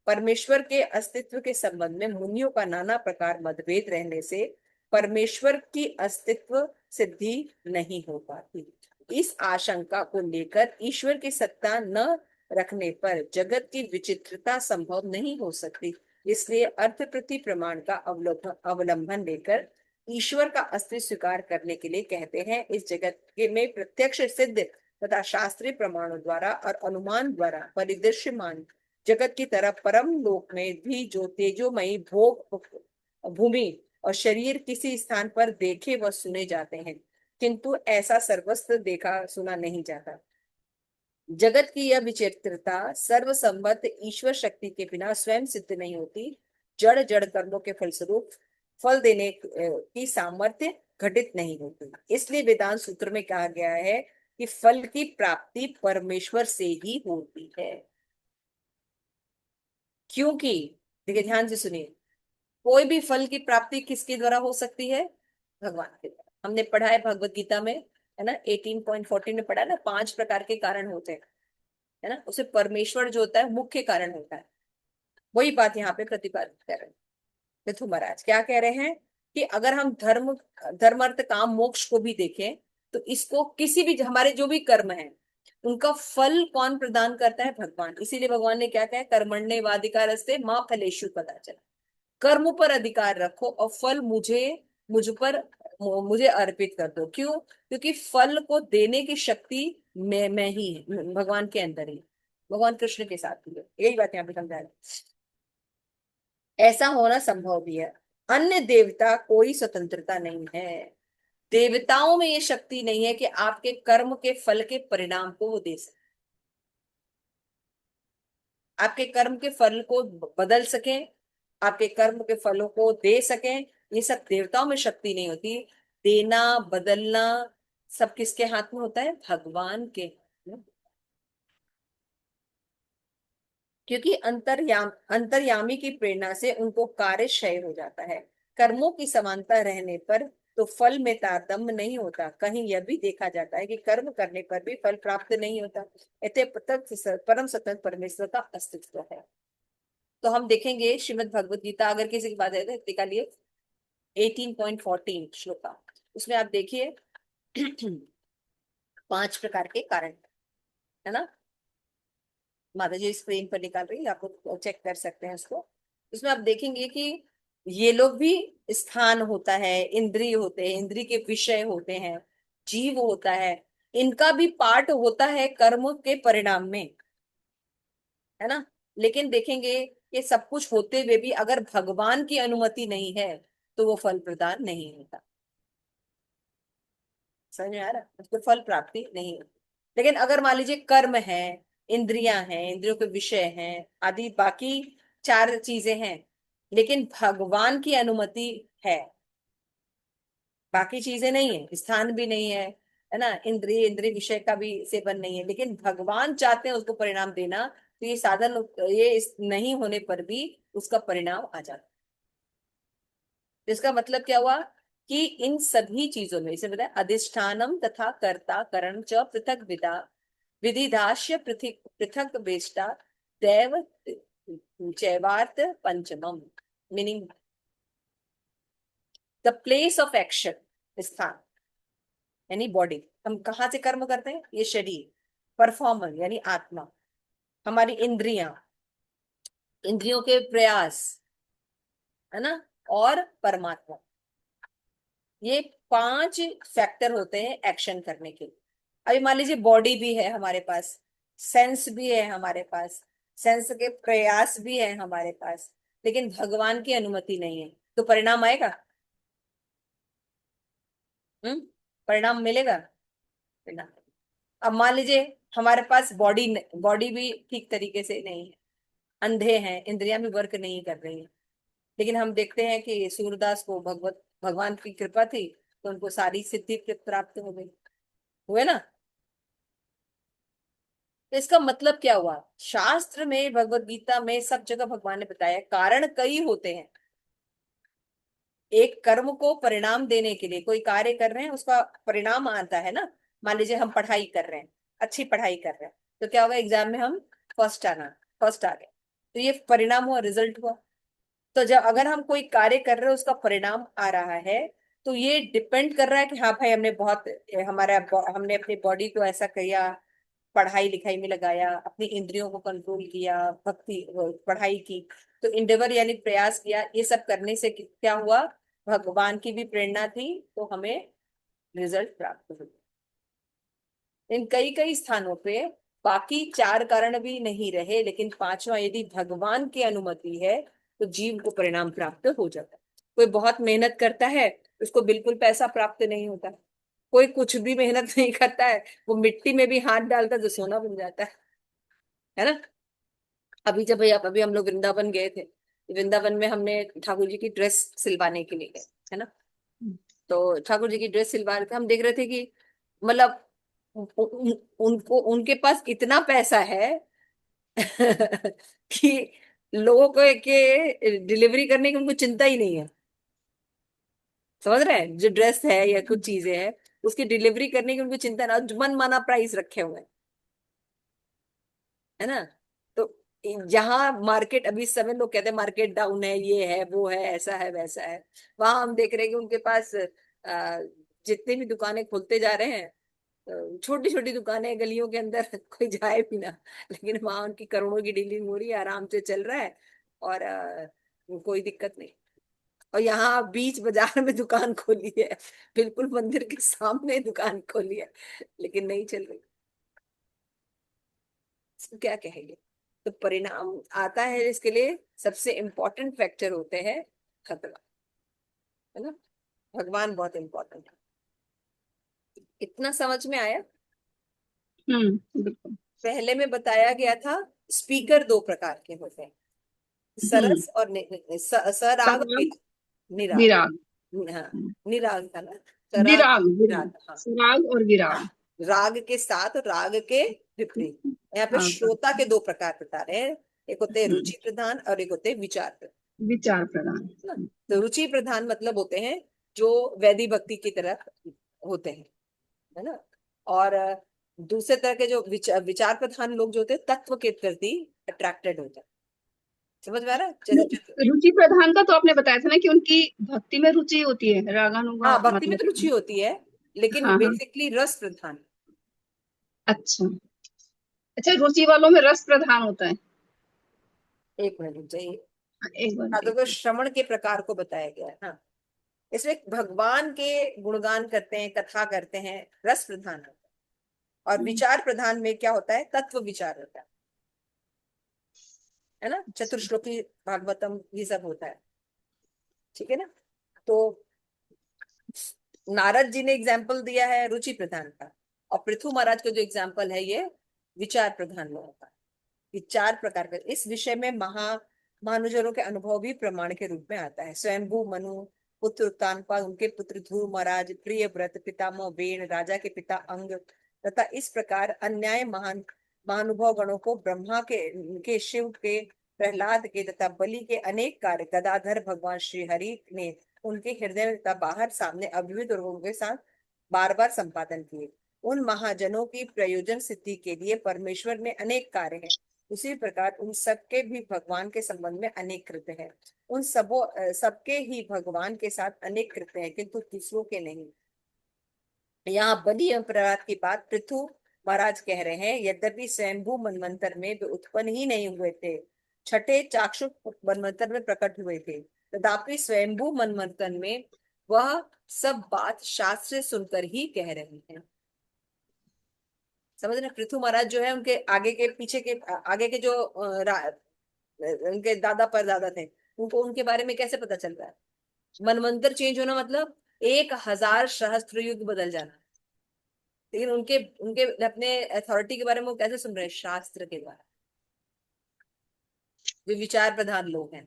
परमेश्वर के अस्तित्व के संबंध में मुनियों का नाना प्रकार मतभेद रहने से परमेश्वर की अस्तित्व सिद्धि नहीं हो पाती। इस आशंका को लेकर ईश्वर की सत्ता न रखने पर जगत की विचित्रता संभव नहीं हो सकती। इसलिए अर्थ प्रति प्रमाण का अवलंबन लेकर ईश्वर का अस्तित्व स्वीकार करने के लिए कहते हैं। इस जगत के में प्रत्यक्ष सिद्ध तथा शास्त्रीय प्रमाणों द्वारा और अनुमान द्वारा परिदृश्यमान जगत की तरह परम लोक में भी जो तेजोमयी भोग भूमि और शरीर किसी स्थान पर देखे व सुने जाते हैं, किंतु ऐसा सर्वस्त्र देखा सुना नहीं जाता। जगत की यह विचित्रता सर्वसम्मत ईश्वर शक्ति के बिना स्वयं सिद्ध नहीं होती। जड़ जड़ कर्मों के फलस्वरूप फल देने की सामर्थ्य घटित नहीं होती। इसलिए वेदांत सूत्र में कहा गया है कि फल की प्राप्ति परमेश्वर से ही होती है। क्योंकि देखिए, ध्यान से सुनिए, कोई भी फल की प्राप्ति किसके द्वारा हो सकती है? भगवान के द्वारा। हमने पढ़ा है भगवत गीता में, है ना, 18.14 में पढ़ा है ना, 5 प्रकार के कारण होते हैं, है ना। उसे परमेश्वर जो होता है मुख्य कारण होता है। वही बात यहाँ पे प्रतिपादित कर रहे हैं पृथु महाराज। क्या कह रहे हैं कि अगर हम धर्म अर्थ काम मोक्ष को भी देखें तो इसको किसी भी हमारे जो भी कर्म है उनका फल कौन प्रदान करता है? भगवान। इसीलिए भगवान ने क्या कहा? कर्मण्येवाधिकारस्ते मा फलेषु कदाचन। कर्म पर अधिकार रखो और फल मुझ पर मुझे अर्पित कर दो। क्यों? क्योंकि फल को देने की शक्ति मैं ही है, भगवान के अंदर ही, भगवान कृष्ण के साथ ही है। यही बात यहाँ पे समझा रहे हैं। ऐसा होना संभव भी है। अन्य देवता कोई स्वतंत्रता नहीं है। देवताओं में ये शक्ति नहीं है कि आपके कर्म के फल के परिणाम को वो दे सके, आपके कर्म के फल को बदल सके, आपके कर्म के फलों को दे सके। ये सब देवताओं में शक्ति नहीं होती। देना बदलना सब किसके हाथ में होता है? भगवान के हाथ में। क्योंकि अंतर्यामी की प्रेरणा से उनको कार्य क्षय हो जाता है। कर्मों की समानता रहने पर तो फल में तारतम्य नहीं होता। कहीं यह भी देखा जाता है कि कर्म करने पर भी फल प्राप्त नहीं होता। इतने परम स्वतंत्र परमेश्वर का अस्तित्व है। तो हम देखेंगे श्रीमद् भगवत गीता, अगर किसी की बात है तो निकालिए 18.14 श्लोका। उसमें आप देखिए 5 प्रकार के कारण, है ना। माता जी स्क्रीन पर निकाल रही है, आप लोग चेक कर सकते हैं उसको। इसमें आप देखेंगे कि ये लोग भी स्थान होता है, इंद्रिय होते हैं, इंद्रिय के विषय होते हैं, जीव होता है, इनका भी पार्ट होता है कर्म के परिणाम में, है ना। लेकिन देखेंगे ये सब कुछ होते हुए भी अगर भगवान की अनुमति नहीं है तो वो फल प्रदान नहीं होता। समझ में आ रहा है? उसको फल प्राप्ति नहीं होती। लेकिन अगर मान लीजिए कर्म है, इंद्रियां हैं, इंद्रियों के विषय हैं, आदि बाकी 4 चीजें हैं, लेकिन भगवान की अनुमति है, बाकी चीजें नहीं है, स्थान भी नहीं है ना, इंद्रिय इंद्रिय विषय का भी सेवन नहीं है, लेकिन भगवान चाहते हैं उसको परिणाम देना, तो ये साधन, ये नहीं होने पर भी उसका परिणाम आ जाता है। तो इसका मतलब क्या हुआ कि इन सभी चीजों में, इसे बताया अधिष्ठानम तथा कर्ता करण च पृथक विदा विधिदाश्य पृथक पृथक वेष्टा दैव चैवार्थ पंचमम। Meaning the place of action, स्थान यानी बॉडी। हम कहाँ से कर्म करते हैं? ये शरीर, परफॉर्मर यानी आत्मा, हमारी इंद्रियां, इंद्रियों के प्रयास, है ना, और परमात्मा। ये 5 फैक्टर होते हैं एक्शन करने के। अभी मान लीजिए बॉडी भी है हमारे पास, सेंस भी है हमारे पास, सेंस के प्रयास भी है हमारे पास, लेकिन भगवान की अनुमति नहीं है तो परिणाम आएगा? हम्म, परिणाम मिलेगा? परिणाम। अब मान लीजिए हमारे पास बॉडी बॉडी भी ठीक तरीके से नहीं है, अंधे हैं, इंद्रियां भी वर्क नहीं कर रही हैं, लेकिन हम देखते हैं कि सूरदास को भगवान की कृपा थी तो उनको सारी सिद्धि प्राप्त हो गई, हुए ना। तो इसका मतलब क्या हुआ? शास्त्र में, भगवत गीता में, सब जगह भगवान ने बताया कारण कई होते हैं। एक कर्म को परिणाम देने के लिए कोई कार्य कर रहे हैं, उसका परिणाम आता है ना। मान लीजिए हम पढ़ाई कर रहे हैं, अच्छी पढ़ाई कर रहे हैं, तो क्या होगा? एग्जाम में हम फर्स्ट आ गए, तो ये परिणाम हुआ, रिजल्ट हुआ। तो जब अगर हम कोई कार्य कर रहे हैं उसका परिणाम आ रहा है, तो ये डिपेंड कर रहा है कि हाँ भाई हमने हमने अपनी बॉडी को ऐसा किया, पढ़ाई लिखाई में लगाया, अपनी इंद्रियों को कंट्रोल किया, पढ़ाई की, तो इंडेवर यानी प्रयास किया। ये सब करने से क्या हुआ? भगवान की भी प्रेरणा थी तो हमें रिजल्ट प्राप्त हुआ। इन कई कई स्थानों पे बाकी 4 कारण भी नहीं रहे, लेकिन 5वां यदि भगवान की अनुमति है तो जीव को परिणाम प्राप्त हो जाता है। कोई बहुत मेहनत करता है, उसको बिल्कुल पैसा प्राप्त नहीं होता। कोई कुछ भी मेहनत नहीं करता है, वो मिट्टी में भी हाथ डालता है तो सोना बन जाता है ना। अभी जब अभी हम लोग वृंदावन गए थे, वृंदावन में हमने ठाकुर जी की ड्रेस सिलवाने के लिए गए, है ना। तो ठाकुर जी की ड्रेस सिलवा रहे थे, हम देख रहे थे कि मतलब उनको, उनके पास इतना पैसा है कि लोगों को के डिलीवरी करने की उनको चिंता ही नहीं है। समझ रहे हैं? जो ड्रेस है या कुछ चीजें हैं, उसकी डिलीवरी करने की उनको चिंता ना, मन माना प्राइस रखे हुए हैं, है ना। तो जहाँ मार्केट, अभी इस समय लोग कहते हैं मार्केट डाउन है, ये है वो है, ऐसा है वैसा है, वहां हम देख रहे हैं कि उनके पास जितने भी दुकानें खुलते जा रहे हैं, छोटी छोटी दुकानें गलियों के अंदर कोई जाए भी ना, लेकिन वहां उनकी करोड़ों की डीलिंग हो रही है, आराम से चल रहा है, और कोई दिक्कत नहीं। और यहाँ बीच बाजार में दुकान खोली है, बिल्कुल मंदिर के सामने दुकान खोली है, लेकिन नहीं चल रही। इसको क्या कहेंगे? तो परिणाम आता है इसके लिए सबसे इम्पोर्टेंट फैक्टर होते हैं खतरा, है ना। भगवान बहुत इंपॉर्टेंट है। इतना समझ में आया? बिल्कुल। पहले में बताया गया था स्पीकर दो प्रकार के होते हैं, हम्म। सरस और सराग और सराग, निराग। विराग। हाँ, हम्म, निराग था ना, सराग विराग, विराग, निराग, हाँ। सराग और हाँ, विराग। राग के साथ और राग के विपरीत। यहाँ पे हाँ। श्रोता के दो प्रकार बता रहे हैं, एक होते हैं हम्म, रुचि प्रधान और एक होते हैं विचार प्रधान, विचार प्रधान। है ना। तो रुचि प्रधान मतलब होते हैं जो वैदिक भक्ति की तरफ होते हैं, है ना। और दूसरे तरह के जो विचार प्रधान लोग जो होते हैं तत्व के प्रति अट्रैक्टेड होते हैं। समझ में आ रहा है? रुचि प्रधान का तो आपने बताया था ना कि उनकी भक्ति में रुचि होती है, हाँ, रागानुगा भक्ति में मतलब। तो रुचि होती है, लेकिन हाँ, हाँ। बेसिकली रस प्रधान। अच्छा, अच्छा, रुचि वालों में रस प्रधान होता है। एक मिनट रुक जाइए। एक बार हाँ, तो देखिए। श्रवण के प्रकार को बताया गया है, हाँ। इसमें भगवान के गुणगान करते हैं, कथा करते हैं, रस प्रधान होता है। और विचार प्रधान में क्या होता है? तत्व विचार होता है ना। चतुर्श्लोकी भागवतम ये सब होता है, ठीक है ना। तो नारद जी ने एग्जाम्पल दिया है रुचि प्रधान का, और पृथु महाराज का जो एग्जाम्पल है ये विचार प्रधान लोगों का। ये चार प्रकार का इस विषय में महानुजरों के अनुभव भी प्रमाण के रूप में आता है। स्वयंभू मनु, पुत्र उत्तानपाद, उनके पुत्र ध्रुव महाराज, प्रिय व्रत, पितामह वेण, राजा के पिता अंग, तथा इस प्रकार अन्याय महानुभाव गणों को ब्रह्मा के शिव के, प्रहलाद के तथा बलि के अनेक कार्य गदाधर भगवान श्री हरि ने उनके हृदय में तथा बाहर सामने अभिविद रोगों के साथ बार बार संपादन किए। उन महाजनों की प्रयोजन सिद्धि के लिए परमेश्वर में अनेक कार्य हैं। उसी प्रकार उन सबके भी भगवान के संबंध में अनेक कृत्य हैं। उन सबके ही भगवान के साथ अनेक कृत्य हैं, किंतु दूसरों के नहीं। यहाँ बलि एवं प्रहलाद की बात पृथु महाराज कह रहे हैं। यद्यपि स्वयंभू मनवंतर में वे उत्पन्न ही नहीं हुए थे, छठे चाक्षुष मनवंतर में प्रकट हुए थे, तथापि स्वयंभू मनवंतर में वह सब बात शास्त्र से सुनकर ही कह रहे हैं। समझ रहे? पृथु महाराज जो है उनके आगे के पीछे के आगे के जो उनके दादा परदादा थे, उनको उनके बारे में कैसे पता चल रहा है? मनवंतर चेंज होना मतलब 1000 सहस्त्र युग बदल जाना। लेकिन उनके उनके अपने अथॉरिटी के बारे में वो कैसे सुन रहे हैं? शास्त्र के द्वारा। वे विचार प्रधान लोग हैं,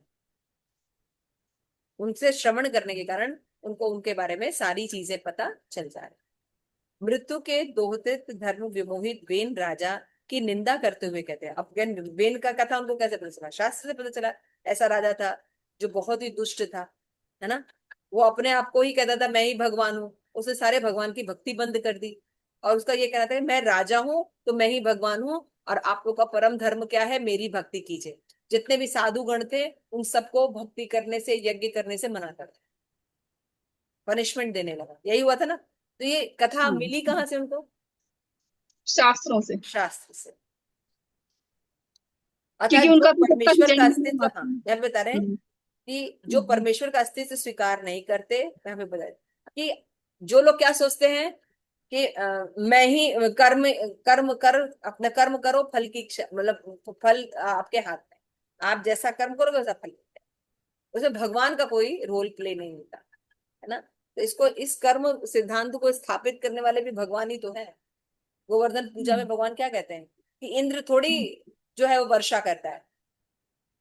उनसे श्रवण करने के कारण उनको उनके बारे में सारी चीजें पता चल जा रही। मृत्यु के दोहते धर्म विमोहित वेन राजा की निंदा करते हुए कहते हैं। अब वेन का कथा उनको कैसे पता चला? शास्त्र से पता चला। ऐसा राजा था जो बहुत ही दुष्ट था, है ना। वो अपने आप को ही कहता था मैं ही भगवान हूँ, उसने सारे भगवान की भक्ति बंद कर दी, और उसका ये कहना था कि मैं राजा हूँ तो मैं ही भगवान हूँ, और आप लोग का परम धर्म क्या है? मेरी भक्ति कीजिए। जितने भी साधु गण थे उन सबको भक्ति करने से, यज्ञ करने से मना कर, पनिशमेंट देने लगा। यही हुआ था ना। तो ये कथा मिली कहाँ से उनको? शास्त्रों से। शास्त्र से। अतः क्योंकि जो उनका तो जब तक परमेश्वर का जन्म अस्तित्व, हुआ हाँ था। यहाँ पे बता रहे हैं कि जो हम्म, परमेश्वर का अस्तित्व स्वीकार नहीं करते, यहाँ पे बता रहे हैं कि जो लोग क्या सोचते हैं कि मैं ही कर्म कर्म कर, अपना कर्म करो, फल की मतलब फल आपके हाथ में, आप जैसा कर्म करोगे वैसा फल मिलता है। उसमें भगवान का कोई रोल प्ले नहीं होता, है ना। तो इसको, इस कर्म सिद्धांत को स्थापित करने वाले भी भगवान ही तो है। गोवर्धन पूजा में भगवान क्या कहते हैं कि इंद्र थोड़ी जो है वो वर्षा करता है,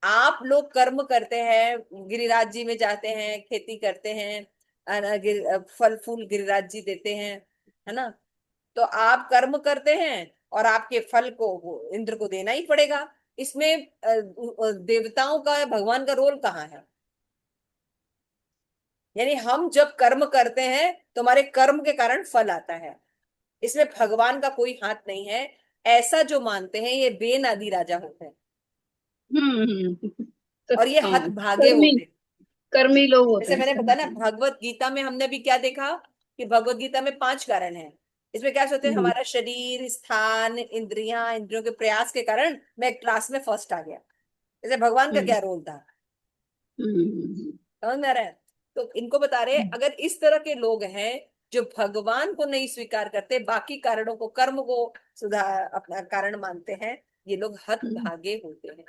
आप लोग कर्म करते हैं, गिरिराज जी में जाते हैं, खेती करते हैं, फल फूल गिरिराज जी देते हैं, है ना। तो आप कर्म करते हैं और आपके फल को वो इंद्र को देना ही पड़ेगा। इसमें देवताओं का, भगवान का रोल कहाँ है? यानी हम जब कर्म करते हैं तो हमारे कर्म के कारण फल आता है, इसमें भगवान का कोई हाथ नहीं है। ऐसा जो मानते हैं ये बेनादी राजा होते हैं, तो और ये हाँ, हतभागे होते हैं। कर्मी लोग होते जैसे हैं मैंने सब। बताया ना, भगवत गीता में हमने भी क्या देखा कि भगवत गीता में 5 कारण हैं। इसमें क्या सोचते हैं? हम्म, हमारा शरीर, स्थान, इंद्रियां, इंद्रियों के प्रयास के कारण मैं क्लास में फर्स्ट आ गया। जैसे भगवान का हम्म, क्या रोल था? हम्म, समझ में आ रहा है? तो इनको बता रहे हैं अगर इस तरह के लोग हैं जो भगवान को नहीं स्वीकार करते, बाकी कारणों को, कर्म को सुधार अपना कारण मानते हैं, ये लोग हतभागे होते हैं,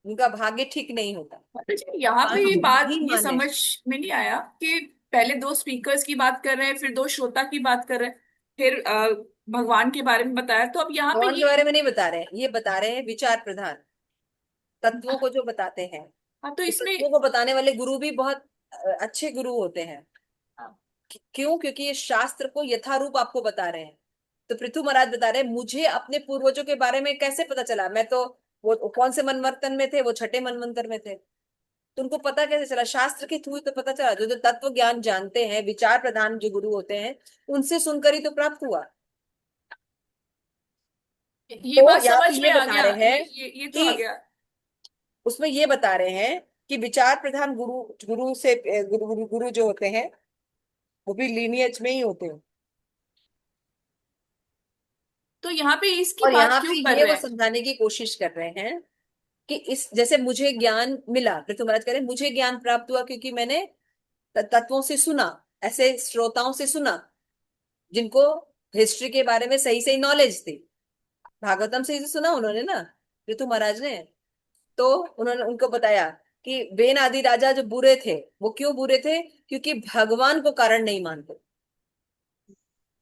उनका भाग्य ठीक नहीं होता। माता जी, यहाँ पे भगवान ये को बात नहीं ये माने। समझ में नहीं आया कि पहले दो स्पीकर्स की बात कर रहे हैं, फिर दो श्रोता की बात कर रहे हैं, फिर भगवान के बारे में बताया, तो अब यहाँ पे भगवान के ये। बारे में नहीं बता रहे हैं, ये बता रहे हैं विचार प्रधान तत्वों को जो बताते हैं। हाँ, तो तो इसमें। तत्वों को बताने वाले गुरु भी बहुत अच्छे गुरु होते हैं। हाँ, क्यों? क्योंकि ये शास्त्र को यथारूप आपको बता रहे हैं। तो पृथु महाराज बता रहे हैं मुझे अपने पूर्वजों के बारे में कैसे पता चला, मैं तो वो कौन से मनवर्तन में थे, वो छठे मनवंतर में थे, तो उनको पता कैसे चला? शास्त्र के थ्रू तो पता चला। जो जो तत्व ज्ञान जानते हैं, विचार प्रधान जो गुरु होते हैं, उनसे सुनकर ही तो प्राप्त हुआ। ये तो बात यहाँ समझ पे में ये आ बता गया, रहे हैं ये तो आ कि गया। उसमें ये बता रहे हैं कि विचार प्रधान गुरु, गुरु से गुरु जो होते हैं वो भी लीनियज में ही होते हैं। तो यहाँ पे इसकी और बात यहाँ पे क्यों कर ये रहे वो हैं? समझाने की कोशिश कर रहे हैं कि इस जैसे मुझे ज्ञान मिला, पृथ्वी महाराज कह रहे हैं मुझे ज्ञान प्राप्त हुआ क्योंकि मैंने तत्वों से सुना, ऐसे श्रोताओं से सुना जिनको हिस्ट्री के बारे में सही सही नॉलेज थी। भागवतम से ही सुना उन्होंने ना, पृथु महाराज ने। तो उन्होंने उनको बताया कि वेन आदि राजा जो बुरे थे वो क्यों बुरे थे? क्योंकि भगवान को कारण नहीं मानते।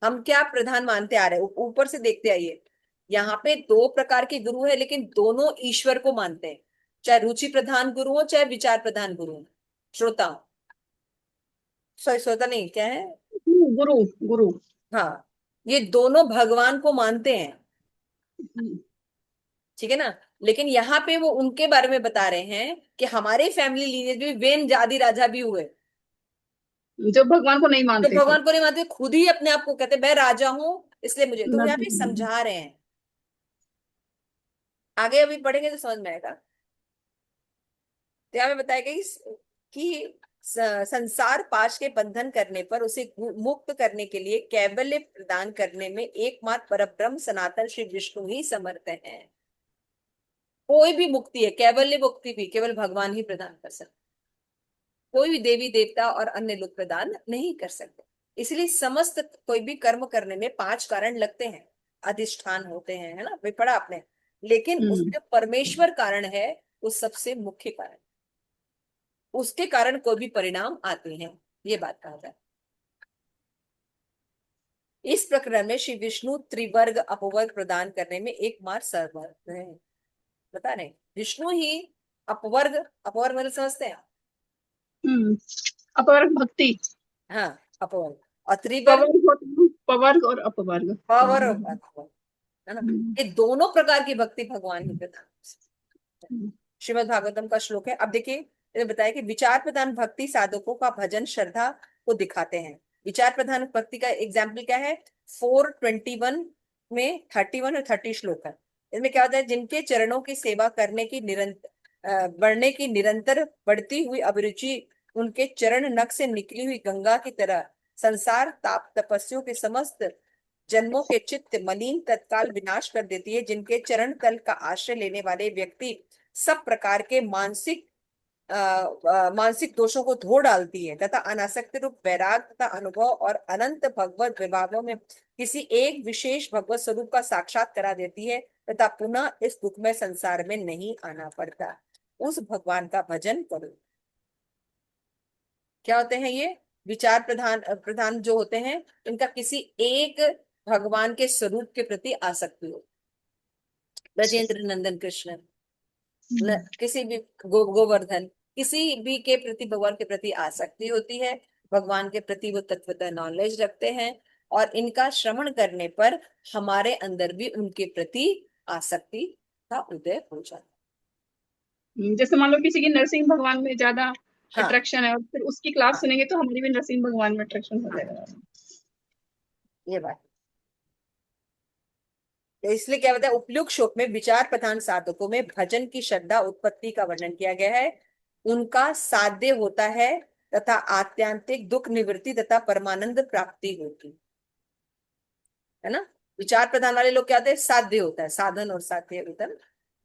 हम क्या प्रधान मानते आ रहे हैं, ऊपर से देखते आइए, यहाँ पे दो प्रकार के गुरु है लेकिन दोनों ईश्वर को मानते हैं, चाहे रुचि प्रधान गुरु हो चाहे विचार प्रधान गुरु हो। श्रोता, सॉरी श्रोता नहीं, क्या है, गुरु गुरु। हाँ, ये दोनों भगवान को मानते हैं, ठीक है ना। लेकिन यहाँ पे वो उनके बारे में बता रहे हैं कि हमारे फैमिली लीनेज में वेन आदि राजा भी हुए जो भगवान को नहीं जो मानते थे। भगवान को नहीं मानते, खुद ही अपने आप को कहते मैं राजा हूं इसलिए मुझे, तो यहाँ पे हम्म। समझा रहे हैं। आगे अभी पढ़ेंगे तो समझ में आएगा। तो यहाँ पे बताया गया कि संसार पाश के बंधन करने पर उसे मुक्त करने के लिए कैवल्य प्रदान करने में एकमात्र परब्रह्म सनातन श्री विष्णु ही समर्थ हैं। कोई भी मुक्ति है, कैवल्य मुक्ति भी केवल भगवान ही प्रदान कर सकते, कोई भी देवी देवता और अन्य लोग प्रदान नहीं कर सकते। इसलिए समस्त कोई भी कर्म करने में पांच कारण लगते हैं, अधिष्ठान होते हैं, है ना, वे पढ़ा आपने। लेकिन उसमें जो परमेश्वर कारण है वो सबसे मुख्य कारण, उसके कारण कोई भी परिणाम आते हैं, ये बात कहा जाए। इस प्रकरण में श्री विष्णु त्रिवर्ग अपवर्ग प्रदान करने में एकमात्र सर्वज्ञ है। बता रहे विष्णु ही अपवर्ग, अपवर्ग मतलब समझते हैं? हम्म। अपवर्ग भक्ति। हाँ, अपवर्ग। और त्रिवर्ग पवर्ग होता है, पवर्ग और अपवर्ग। पावर और अपवर्ग, है ना। ये दोनों प्रकार की भक्ति भगवान ही प्रदान। श्रीमद् भागवतम का श्लोक है। अब देखिए, इन्होंने बताया कि विचार प्रधान भक्ति साधकों का भजन श्रद्धा को दिखाते हैं। विचार प्रधान भक्ति का एग्जाम्पल क्या है? 421 में 31 और 30 श्लोक है। इसमें क्या होता है? जिनके चरणों की सेवा करने की बढ़ने की निरंतर बढ़ती हुई अभिरुचि उनके चरण नख से निकली हुई गंगा की तरह संसार ताप तपस्वियों के समस्त जन्मों के चित्त मलिन तत्काल विनाश कर देती है। जिनके चरण तल का आश्रय लेने वाले व्यक्ति सब प्रकार के मानसिक दोषों को धो डालती है तथा अनासक्त रूप वैराग तथा अनुभव और अनंत भगवत विभागों में किसी एक विशेष भगवत स्वरूप का साक्षात करा देती है तथा पुनः इस दुखमय संसार में नहीं आना पड़ता। उस भगवान का भजन करो। क्या होते हैं ये? विचार प्रधान प्रधान जो होते हैं, इनका किसी एक भगवान के स्वरूप के प्रति आसक्ति हो। ब्रजेंद्र नंदन कृष्ण, किसी भी गोवर्धन, किसी भी के प्रति, भगवान के प्रति आसक्ति होती है, भगवान के प्रति वो तत्वतः नॉलेज रखते हैं, और इनका श्रवण करने पर हमारे अंदर भी उनके प्रति आसक्ति का उदय हो जाता जैसे मान लो किसी की नरसिंह भगवान में ज्यादा है। हाँ, अट्रैक्शन है और फिर उसकी क्लास हाँ, सुनेंगे तो हमारी भी नरसिंह भगवान में अट्रैक्शन हो हाँ, जाएगा। ये बात। तो इसलिए क्या बताया, उपयुक्त श्लोक में विचार प्रधान साधकों में भजन की श्रद्धा उत्पत्ति का वर्णन किया गया है। उनका साध्य होता है तथा आत्यांतिक दुख निवृत्ति तथा परमानंद प्राप्ति होती है ना। विचार प्रधान वाले लोग क्या होते हैं? साध्य होता है, साधन और साध्य होता है।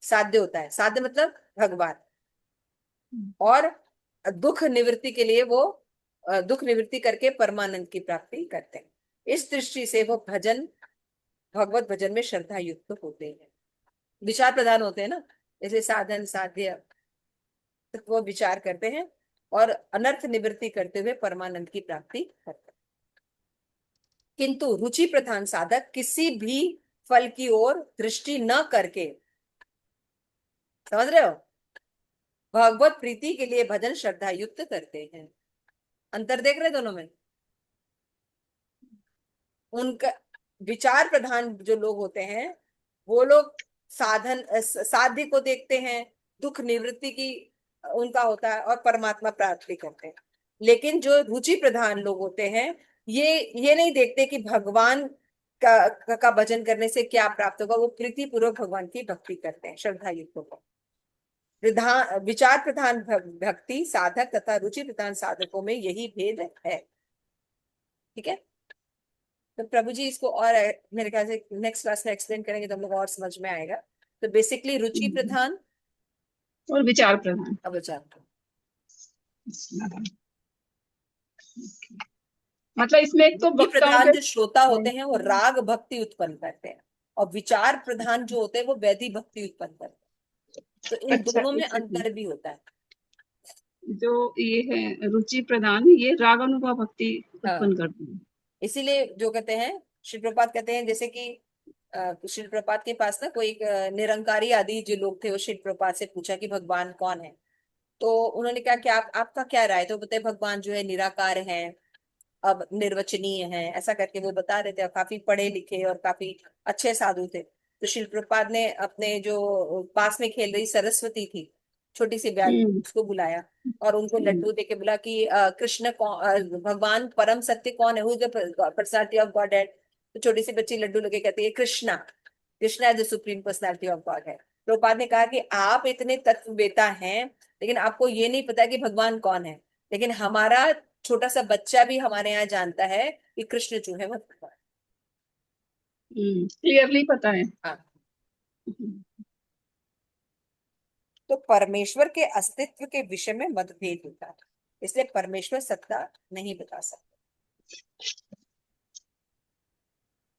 साध्य होता है, साध्य मतलब भगवान, और दुख निवृत्ति के लिए वो दुख निवृत्ति करके परमानंद की प्राप्ति करते हैं। इस दृष्टि से वो भजन, भगवत भजन में श्रद्धा युक्त होते हैं, विचार प्रधान होते हैं ना, जैसे साधन साध्य, तो वो विचार करते हैं और अनर्थ निवृत्ति करते हुए परमानंद की प्राप्ति करते हैं। किंतु रुचि प्रधान साधक किसी भी फल की ओर दृष्टि न करके, समझ रहे हो, भगवत प्रीति के लिए भजन श्रद्धा युक्त करते हैं। अंतर देख रहे दोनों में? उनका विचार प्रधान जो लोग होते हैं वो लोग साधन साध्य को देखते हैं, दुख निवृत्ति की उनका होता है, और परमात्मा प्राप्ति करते हैं। लेकिन जो रुचि प्रधान लोग होते हैं ये नहीं देखते कि भगवान का भजन करने से क्या प्राप्त होगा, वो प्रीति पूर्वक भगवान की भक्ति करते हैं, श्रद्धा युक्त होकर। विचार प्रधान भक्ति साधक तथा रुचि प्रधान साधकों में यही भेद है। ठीक है, तो प्रभु जी इसको और मेरे ख्याल से नेक्स्ट क्लास में एक्सप्लेन करेंगे तो हम लोग और समझ में आएगा। तो बेसिकली रुचि प्रधान और विचार प्रधान। अब विचार प्रधान। मतलब इसमें एक तो रुचि वक्ताओं प्रधान के जो श्रोता होते हैं वो राग भक्ति उत्पन्न करते हैं, और विचार प्रधान जो होते हैं वो वैधि भक्ति उत्पन्न करते हैं। तो इन अच्छा, दोनों में एक सेकंड। अंतर भी होता है। जो ये है रुचि प्रधान, ये राग अनुभव भक्ति हाँ, उत्पन्न करते हैं। इसीलिए जो कहते हैं श्री प्रपात कहते हैं, जैसे कि श्री प्रपात के पास ना कोई एक निरंकारी आदि जो लोग थे, वो श्री प्रपात से पूछा कि भगवान कौन है। तो उन्होंने कहा कि आपका क्या राय? तो बताए भगवान जो है निराकार है, अब निर्वचनीय है, ऐसा करके वो बता रहे थे, और काफी पढ़े लिखे और काफी अच्छे साधु थे। तो शिल प्रपाद ने अपने जो पास में खेल रही सरस्वती थी, छोटी सी ब्याली, हम्म। उसको बुलाया और उनको हम्म। लड्डू देके बोला कि कृष्ण कौन, भगवान परम सत्य कौन है, who is the personality of God है। तो छोटी सी बच्ची लड्डू लेके कहती है Krishna, Krishna is the supreme personality of God है। प्रभुपाद ने कहा कि आप इतने तत्ववेता हैं, लेकिन आपको ये नहीं पता कि भगवान कौन है। लेकिन हमारा छोटा सा बच्चा भी हमारे यहाँ जानता है कि कृष्ण जो है वो भगवान। क्लियरली पता है। हाँ, तो परमेश्वर के अस्तित्व के विषय में मतभेद होता है, इसलिए परमेश्वर सत्ता नहीं बता सकते।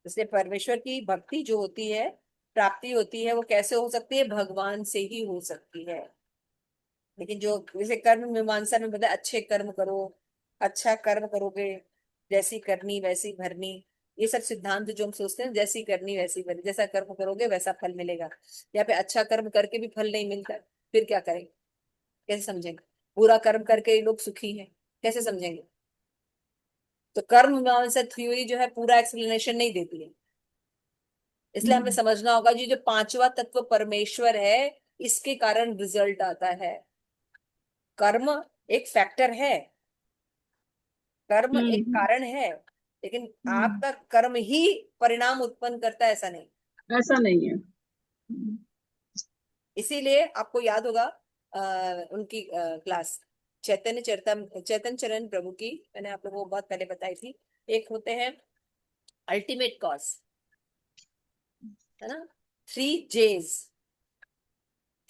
इसलिए परमेश्वर की भक्ति जो होती है, प्राप्ति होती है, वो कैसे हो सकती है? भगवान से ही हो सकती है। लेकिन जो जैसे कर्म मीमांसा में बताया, अच्छे कर्म करो, अच्छा कर्म करोगे जैसी करनी वैसी भरनी, ये सब सिद्धांत जो हम सोचते हैं, जैसी करनी वैसी भरनी, जैसा कर्म करोगे वैसा फल मिलेगा। यहाँ पे अच्छा कर्म करके भी फल नहीं मिलता, फिर क्या करेंगे? कैसे समझेंगे? बुरा कर्म करके ही लोग सुखी हैं, कैसे समझेंगे? तो कर्म मीमांसा थ्योरी जो है पूरा एक्सप्लेनेशन नहीं देती है। इसलिए हमें समझना होगा जी, जो पांचवा तत्व परमेश्वर है, इसके कारण रिजल्ट आता है। कर्म एक फैक्टर है, कर्म एक हम्म। कारण है, लेकिन हम्म। आपका कर्म ही परिणाम उत्पन्न करता है, ऐसा नहीं। ऐसा नहीं है। इसीलिए आपको याद होगा उनकी क्लास चैतन्य चरण प्रभु की, मैंने आप लोगों को बहुत पहले बताई थी। एक होते हैं अल्टीमेट कॉज, है ना, 3 J's,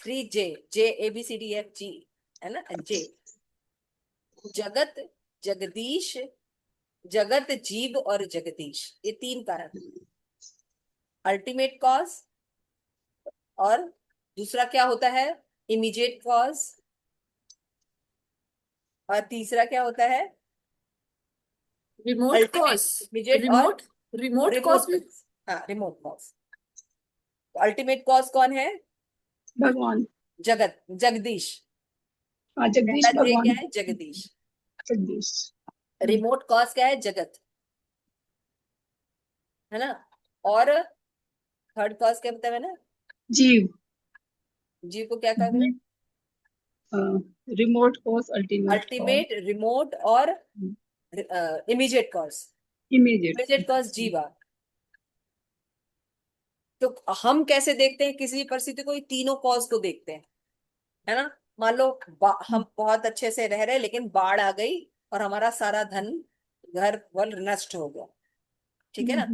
3 J, JABCDFG, है ना, J, जगत, जगदीश, जगत जीव और जगदीश, ये 3 कारण। अल्टीमेट कॉज, और दूसरा क्या होता है? इमीडिएट कॉज, और तीसरा क्या होता है? Remote ultimate, cause. इमीडिएट और रिमोट रिमोट कॉज रिमोट भी। कॉज। हाँ, रिमोट कॉज। तो अल्टीमेट कॉज कौन है? भगवान। जगत, जगदीश। हाँ, पहला जगदीश जे क्या भगवान। है? जगदीश। जगदीश। रिमोट कॉज क्या है? जगत, है ना। और थर्ड कॉज क्या बताया मैंने? जीव। जीव को क्या कहते हैं? Remote cause, ultimate cause, ultimate, remote और immediate cause. Immediate. Immediate cause जीवा। तो हम कैसे देखते हैं किसी परिस्थिति को? ये तीनों कॉज को देखते हैं, है ना। मान लो हम बहुत अच्छे से रह रहे, लेकिन बाढ़ आ गई और हमारा सारा धन, घर वर नष्ट हो गया, ठीक है ना।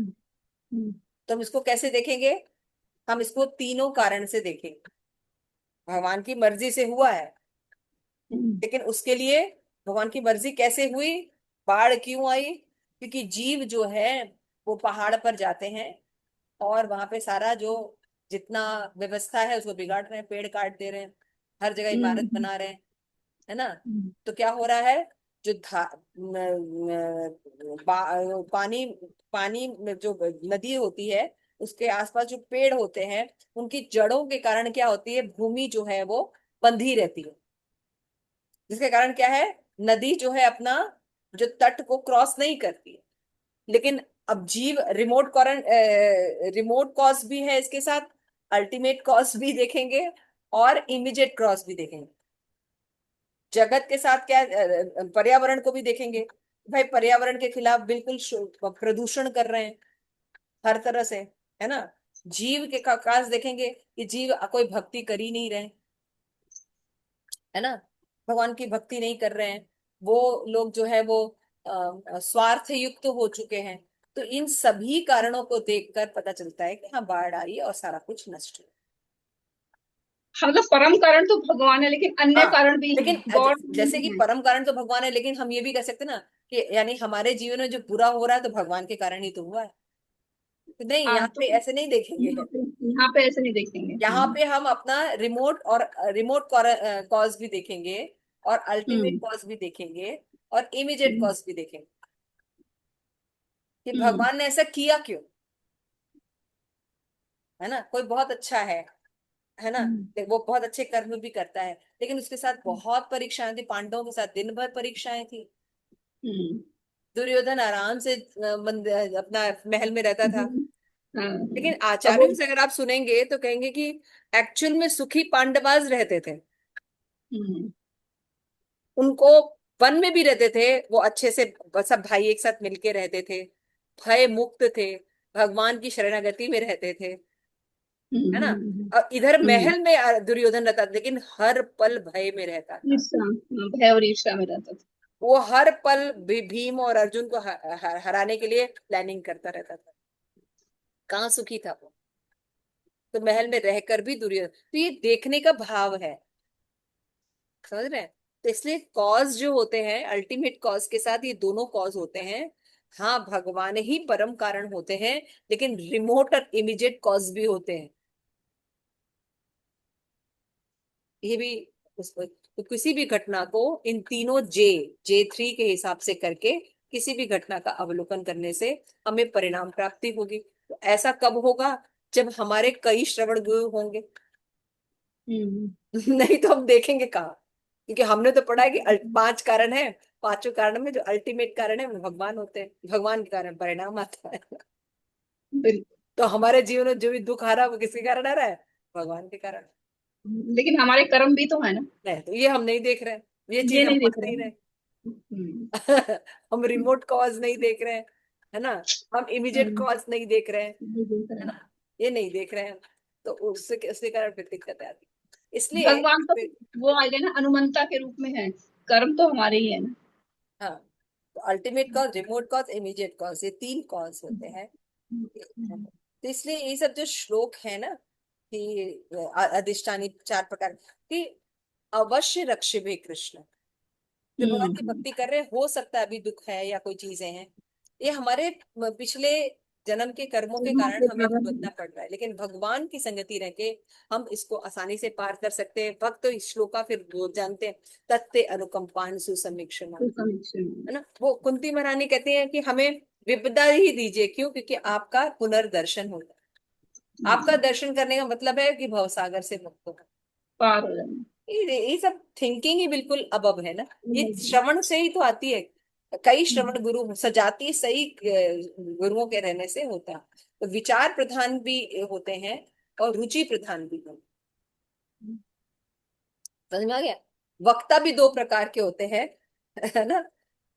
तो हम इसको कैसे देखेंगे? हम इसको तीनों कारण से देखेंगे। भगवान की मर्जी से हुआ है, लेकिन उसके लिए भगवान की मर्जी कैसे हुई, बाढ़ क्यों आई? क्योंकि जीव जो है वो पहाड़ पर जाते हैं और वहां पे सारा जो जितना व्यवस्था है उसको बिगाड़ रहे हैं, पेड़ काट दे रहे हैं, हर जगह इमारत बना रहे हैं, है ना? तो क्या हो रहा है, जो पानी पानी में जो नदी होती है उसके आसपास जो पेड़ होते हैं उनकी जड़ों के कारण क्या होती है, भूमि जो है वो बंधी रहती है, जिसके कारण क्या है, नदी जो है अपना जो तट को क्रॉस नहीं करती है। लेकिन अब जीव रिमोट कॉज भी है इसके साथ, अल्टीमेट कॉज भी देखेंगे और इमीडिएट क्रॉस भी देखेंगे। जगत के साथ क्या, पर्यावरण को भी देखेंगे। भाई पर्यावरण के खिलाफ बिल्कुल प्रदूषण कर रहे हैं हर तरह से, है ना? जीव के काज देखेंगे कि जीव कोई भक्ति कर ही नहीं रहे, है ना? भगवान की भक्ति नहीं कर रहे हैं, वो लोग जो है वो स्वार्थ युक्त हो चुके हैं। तो इन सभी कारणों को देखकर पता चलता है कि हाँ बाढ़ आई और सारा कुछ नष्ट हुआ। हाँ, मतलब परम कारण तो भगवान है, लेकिन अन्य हाँ कारण भी लेकिन हैं, गॉड जैसे कि है। परम कारण तो भगवान है, लेकिन हम ये भी कह सकते हैं ना कि यानी हमारे जीवन में जो बुरा हो रहा है तो भगवान के कारण ही तो हुआ है। तो नहीं, हाँ, यहाँ तो पे ऐसे नहीं देखेंगे। यहाँ पे ऐसे नहीं देखेंगे। यहाँ पे हम अपना रिमोट कॉज भी देखेंगे और अल्टीमेट हम्म कॉज भी देखेंगे और इमीडिएट हम्म कॉज भी देखेंगे कि हम्म भगवान ने ऐसा किया क्यों, है ना? कोई बहुत अच्छा है ना, हम्म वो बहुत अच्छे कर्म भी करता है, लेकिन उसके साथ बहुत परीक्षाएं थी, पांडवों के साथ दिन भर परीक्षाएं थी। हम्म दुर्योधन आराम से अपना महल में रहता था। हम्म, हाँ, हाँ। लेकिन अब वो आचार्यों से अगर आप सुनेंगे तो कहेंगे कि एक्चुअल में सुखी पांडवाज रहते थे। हम्म उनको वन में भी रहते थे, वो अच्छे से सब भाई एक साथ मिलके रहते थे, भय मुक्त थे, भगवान की शरणागति में रहते थे, है ना? हम्म और इधर हम्म महल में दुर्योधन रहता था, लेकिन हर पल भय में रहता था। ईर्ष्या, हाँ, भय और ईर्ष्या में रहता था। वो हर पल भीम और अर्जुन को हराने के लिए प्लानिंग करता रहता था। कहाँ सुखी था वो? तो महल में रहकर भी दुर्योधन, तो ये देखने का भाव है, समझ रहे हैं? तो इसलिए कॉज जो होते हैं, अल्टीमेट कॉज के साथ ये दोनों कॉज होते हैं। हाँ भगवान ही परम कारण होते हैं, लेकिन रिमोट और इमीडिएट कॉज भी होते हैं। ये भी तो किसी भी घटना को इन तीनों जे 3 के हिसाब से करके किसी भी घटना का अवलोकन करने से हमें परिणाम प्राप्ति होगी। तो ऐसा कब होगा? जब हमारे कई श्रवण गुरु होंगे। हम्म नहीं तो हम देखेंगे कहाँ? क्योंकि हमने तो पढ़ा है कि 5 कारण है, पांचों कारण में जो अल्टीमेट कारण है वो भगवान होते हैं, भगवान के कारण परिणाम आता है। बिल्कुल। तो हमारे जीवन में जो भी दुख आ रहा है वो किसके कारण आ रहा है? भगवान के कारण। लेकिन हमारे कर्म भी तो है ना, नहीं तो ये हम नहीं देख रहे हैं, ये ये चीज हम नहीं देख मान रहे नहीं हैं। रहे। हम्म हम रिमोट कॉज नहीं देख रहे हैं, है ना? हम इमीडिएट हम्म, कॉज नहीं देख रहे हैं, ये देख रहे है हैं। ना? ये नहीं देख रहे हैं। तो उससे उसके कारण फिर दिक्कत आती है। इसलिए भगवान तो वो आ गए ना, अनुमंता के रूप में है, कर्म तो हमारे ही है ना। हाँ, तो ultimate cause, remote cause, immediate cause, ये 3 कॉज होते हैं। हम्म तो इसलिए ये सब जो श्लोक है ना कि अधिष्ठानी 4 प्रकार कि अवश्य रक्षिबे कृष्ण, जो भगवान की हम्म भक्ति कर रहे हैं, हो सकता है अभी दुख है या कोई चीजें हैं, ये हमारे पिछले जन्म के कर्मों के कर्मों कारण के हमें कारण। भुगतना पड़ रहा है, लेकिन भगवान की संगति रह के हम इसको आसानी से पार कर सकते हैं। भक्त तो इस श्लोक का फिर वो जानते हैं, तत्ते अनुकंपान सुसमीक्षण, तो समीक्षा में। है ना? वो कुंती महारानी कहती हैं कि हमें विपदा ही दीजिए, क्यों? क्योंकि आपका पुनर्दर्शन होगा। आपका दर्शन करने का मतलब है कि भवसागर से मुक्त होना। पार हो जाना। ये सब थिंकिंग ही बिल्कुल अबब है ना, ये श्रवण से ही तो आती है। कई श्रवण गुरु सजाती सही गुरुओं के रहने से होता है। तो विचार प्रधान भी होते हैं और रुचि प्रधान भी होते हम्म, हैं। समझ में आ गया? वक्ता भी 2 प्रकार के होते हैं, है ना?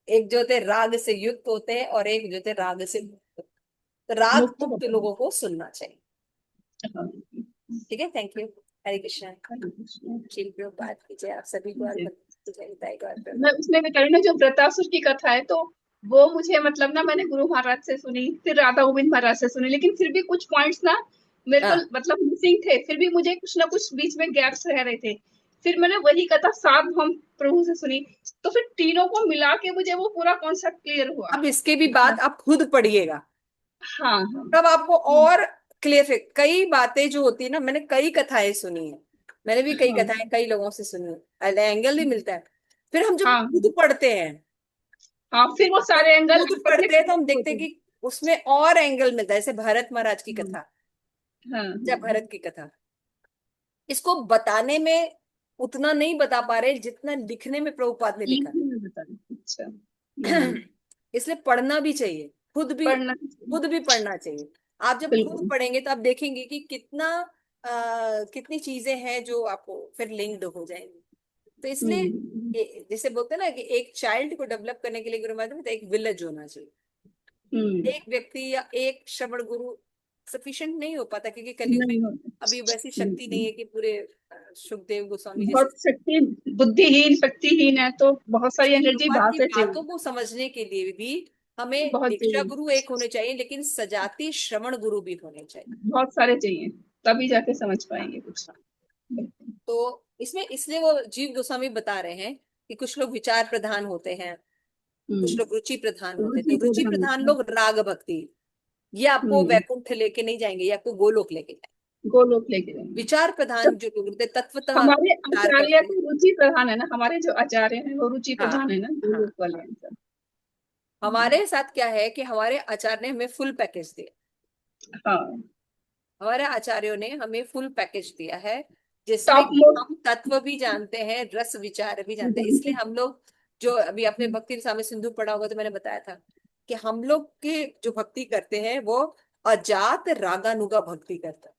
एक जो होते राग से युक्त होते हैं और एक जो होते राग से मुक्त। तो राग मुक्त मुक्त होता है। लोगों को सुनना चाहिए। हाँ, ठीक है, थैंक यू। हरे कृष्णा। हरे कृष्ण। शिल बात कीजिए, आप सभी को और मैं उसमें भी करी ना, जो वृतासुर की कथा है, तो वो मुझे मतलब ना, मैंने गुरु महाराज से सुनी, फिर राधा गोविंद महाराज से सुनी, लेकिन फिर भी कुछ पॉइंट्स ना मेरे को हाँ मतलब मिसिंग थे, फिर भी मुझे कुछ ना कुछ बीच में गैप्स रह रहे थे। फिर मैंने वही कथा सार्वभौम प्रभु से सुनी, तो फिर तीनों को मिला के मुझे वो पूरा कॉन्सेप्ट क्लियर हुआ। अब इसके भी बात आप खुद पढ़िएगा, हाँ हाँ। तब आपको और क्लियर। कई बातें जो होती है ना, मैंने कई कथाएं सुनी है, मैंने भी कई हाँ कथाएं कई लोगों से सुनी है, एंगल भी मिलता है। फिर हम जब हाँ खुद पढ़ते हैं, हाँ, फिर वो जब सारे एंगल खुद पढ़ने पढ़ते हैं तो हम को देखते होते हैं हैं। कि उसमें और एंगल मिलता है। जैसे भरत महाराज की हाँ कथा, हाँ जब भरत की कथा, इसको बताने में उतना नहीं बता पा रहे जितना लिखने में प्रभुपाद ने लिखा। लिखने में बता रहे। अच्छा। इसलिए पढ़ना भी चाहिए, पढ़ना चाहिए। खुद भी पढ़ना चाहिए। आप जब खुद बिल्कुल। पढ़ेंगे तो आप देखेंगे कि कितनी चीजें हैं जो आपको फिर लिंक्ड हो जाएंगी। तो इसलिए हम्म जैसे बोलते हैं ना कि एक चाइल्ड को डेवलप करने के लिए गुरु महाराज ने एक विलेज होना चाहिए। हम्म। एक व्यक्ति या एक श्रवण गुरु सफिशिएंट नहीं हो पाता, क्योंकि कलयुग में नहीं होता। अभी वैसी शक्ति नहीं है कि पूरे सुखदेव गोस्वामी जैसे। बहुत शक्ति, बुद्धिहीन शक्तिहीन है, तो बहुत सारी इसलिए एनर्जी प्रभुपाद बाहर की से बातों चाहिए। को समझने के लिए भी हमें बहुत दीक्षा चाहिए। गुरु एक होने चाहिए, लेकिन सजाती श्रवण गुरु भी होने चाहिए। बहुत सारे चाहिए, तभी जाके समझ हाँ पाएंगे कुछ। हाँ। बिल्कुल। तो इसमें इसलिए वो जीव गोस्वामी बता रहे हैं कि कुछ लोग विचार प्रधान होते हैं, कुछ लोग रुचि प्रधान होते हैं। रुचि तो रुचि प्रधान प्रधान होता है। लोग राग भक्ति, ये आपको हम्म। वैकुंठ लेके नहीं जाएंगे, ये आपको गोलोक लेके जाएंगे। गोलोक लेके जाएंगे। विचार तो प्रधान जो लोग होते हैं, तत्वतः हमारे विचार आचार्य करते हैं। तो रुचि प्रधान है ना, हमारे जो आचार्य हैं वो रुचि हाँ प्रधान है ना, हाँ गोलोक वाले हाँ। हैं सब। हमारे साथ क्या है कि हमारे आचार्य ने हमें फुल पैकेज दिया। हाँ। हमारे आचार्यों ने हमें फुल पैकेज दिया है, जिसमें टॉप कि मोस्ट। हम तत्व भी जानते हैं, रस विचार भी जानते हैं। इसलिए हम लोग जो अभी आपने भक्ति सामे सिंधु पढ़ा होगा तो मैंने बताया था कि हम लोग के जो भक्ति करते हैं वो अजात रागानुगा भक्ति करते हैं।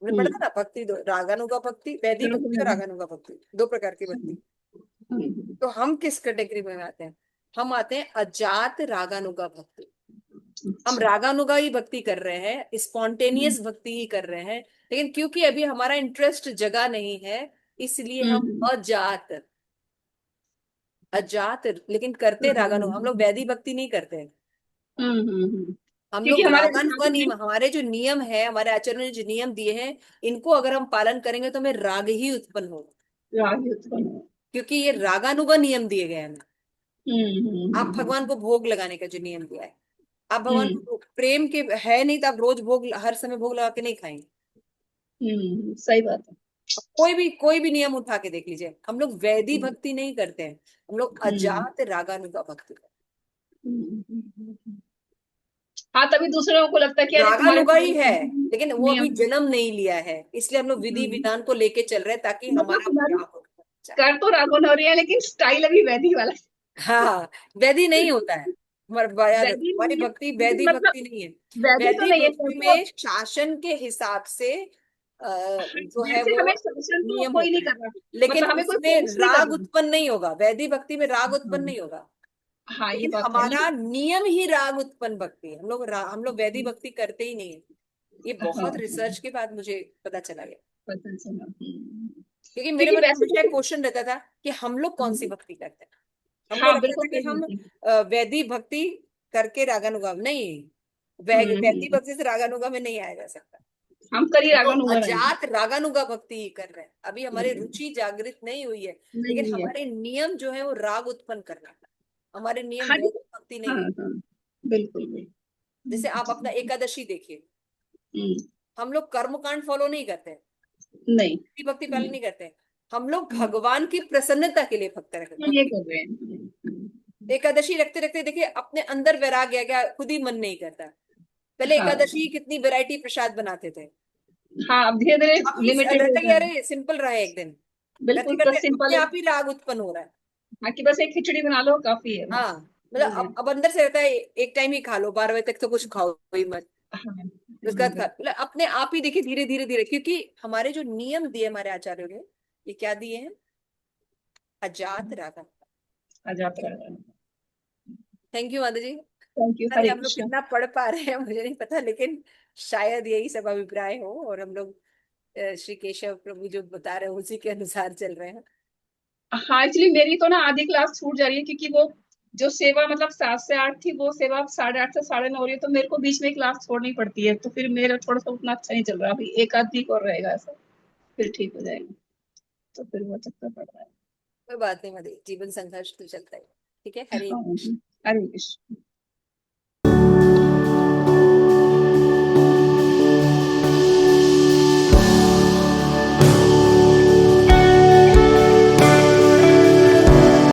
हमने पढ़ा था ना, भक्ति दो, रागानुगा भक्ति, वैदिक भक्ति और रागानुगा भक्ति, दो प्रकार की भक्ति। तो हम किस कैटेगरी में आते हैं? हम आते हैं अजात रागानुगा भक्ति। हम अच्छा। रागानुगा ही भक्ति कर रहे हैं, स्पॉन्टेनियस भक्ति ही कर रहे हैं, लेकिन क्योंकि अभी हमारा इंटरेस्ट जगा नहीं है, इसलिए हम हम्म अजात अजात लेकिन करते रागानुगा। हम लोग वैदिक भक्ति नहीं करते हैं। हम क्योंकि लोग हमारे रागानुगा दिमाग नियम, में हमारे जो नियम है, हमारे आचार्य ने जो नियम दिए हैं, इनको अगर हम पालन करेंगे तो हमें राग ही उत्पन्न होगा, राग उत्पन्न हो। क्योंकि ये रागानुगा नियम दिए गए हैं हमें। आप हम्म। भगवान को भोग लगाने का जो नियम दिया है, आप भगवान हम्म को प्रेम के है नहीं तो आप रोज भोग, हर समय भोग लगा के नहीं खाएंगे। सही बात है। कोई भी नियम उठा के देख लीजिए, हम लोग वैदी हम्म भक्ति नहीं करते हैं, हम लोग हम्म अजात रागानुगा भक्ति करते हम्म। हाँ, तभी दूसरों को लगता है कि हैं। अरे तुम्हारे रागानुगा तो ही बड़े है, लेकिन वो अभी नियम। जन्म नहीं लिया है, इसलिए हम लोग विधि हम्म, विधान को लेके चल रहे हैं ताकि मतलब हमारा तुम्हारी विवाह हो जाए। कर तो रागो हो रही है, लेकिन स्टाइल अभी वैदिक वाला हाँ, वैदी नहीं होता है। वैदिक हमारी नहीं है, भक्ति लेकिन वैदी मतलब भक्ति नहीं है। वैदिक तो वैदी नहीं है भक्ति तो। में शासन के हिसाब से जो है वैसे वो हमें शासन तो नियम कोई होता नहीं है, कर रहा, लेकिन मतलब हमें कोई उसमें फोर्स नहीं कर राग रहा। उत्पन्न नहीं होगा। वैदी भक्ति में राग उत्पन्न हाँ नहीं होगा, हाँ, ये लेकिन बात है ना। हमारा नियम ही राग उत्पन्न भक्ति है। हम लोग वैदिक भक्ति करते ही नहीं है। ये हाँ बहुत हाँ, रिसर्च के बाद मुझे पता चला गया, पता चला। क्योंकि मेरे क्योंकि मन में वैसे हमेशा तो क्वेश्चन रहता था कि हम लोग कौन सी भक्ति करते हैं। हमको हाँ, लगता बिल्कुल था कि सही हम बात है। वैदिक भक्ति करके रागानुगा नहीं, वैदिक हम्म। भक्ति से रागानुगा में नहीं आया जा सकता। हम करी तो रागन हुआ रहेंगे। अजात रागानुगा भक्ति ही कर रहे हैं, अभी हमारी हम्म, रुचि जागृत नहीं हुई है। नहीं लेकिन हुई है। हमारे नियम जो है वो राग उत्पन्न करना, हमारे नियम हाँ वैदिक भक्ति हाँ नहीं है। हाँ, बिल्कुल बिल्कुल। जैसे आप अपना एकादशी देखिए, हम्म, हम लोग कर्मकांड फॉलो नहीं करते हैं, नहीं। भक्ति भक्ति पालन नहीं करते हैं। हम लोग हम्म, भगवान की प्रसन्नता के लिए भक्त रखते ये भक्ति। कर रहे हैं। एकादशी रखते रखते देखिए अपने अंदर वैराग्य आ गया, खुद ही मन नहीं करता। पहले हाँ एकादशी कितनी वैरायटी प्रसाद बनाते थे, हाँ, अब धीरे धीरे अब इस लिमिटेड हो लगता है कि जा रहा है। अरे सिंपल रहा है एक दिन, करते बिल्कुल, तो करते अपने सिंपल है। आप ही राग उत्पन्न हो रहा है। हाँ, कि बस एक खिचड़ी बना लो काफी है हाँ, बस। मतलब ये। अब अंदर से रहता है एक टाइम ही खा लो, 12 बजे तक तो कुछ खाओ ही मत, हाँ। उसके बाद खा, मतलब अपने आप ही देखिए धीरे धीरे धीरे, क्योंकि हमारे जो नियम दिए हमारे आचार्यों ने, ये क्या दिए हैं? अजात रागा। आजाद रहा। थैंक यू माता जी। थैंक यू, पता नहीं हरे हम लोग कृष्णा। कितना पढ़ पा रहे हैं मुझे नहीं पता, लेकिन शायद यही सब अभिप्राय हो, और हम लोग श्री केशव प्रभु जो बता रहे हैं उसी के अनुसार चल रहे हैं। हाँ, एक्चुअली मेरी तो ना आधी क्लास छूट जा रही है, क्योंकि वो जो सेवा मतलब 7 से 8 थी, वो सेवा 8:30 से 9:30 हो रही है, तो मेरे को बीच में क्लास छोड़नी पड़ती है, तो फिर मेरा थोड़ा सा उतना अच्छा नहीं चल रहा, अभी एक आध वीक और रहेगा ऐसा, फिर ठीक हो जाएगा। तो फिर वो चक्कर पड़ रहा है। कोई बात नहीं मधु, जीवन संघर्ष तो चलता है। ठीक है, हरे हाँ जी, हरे कृष्ण।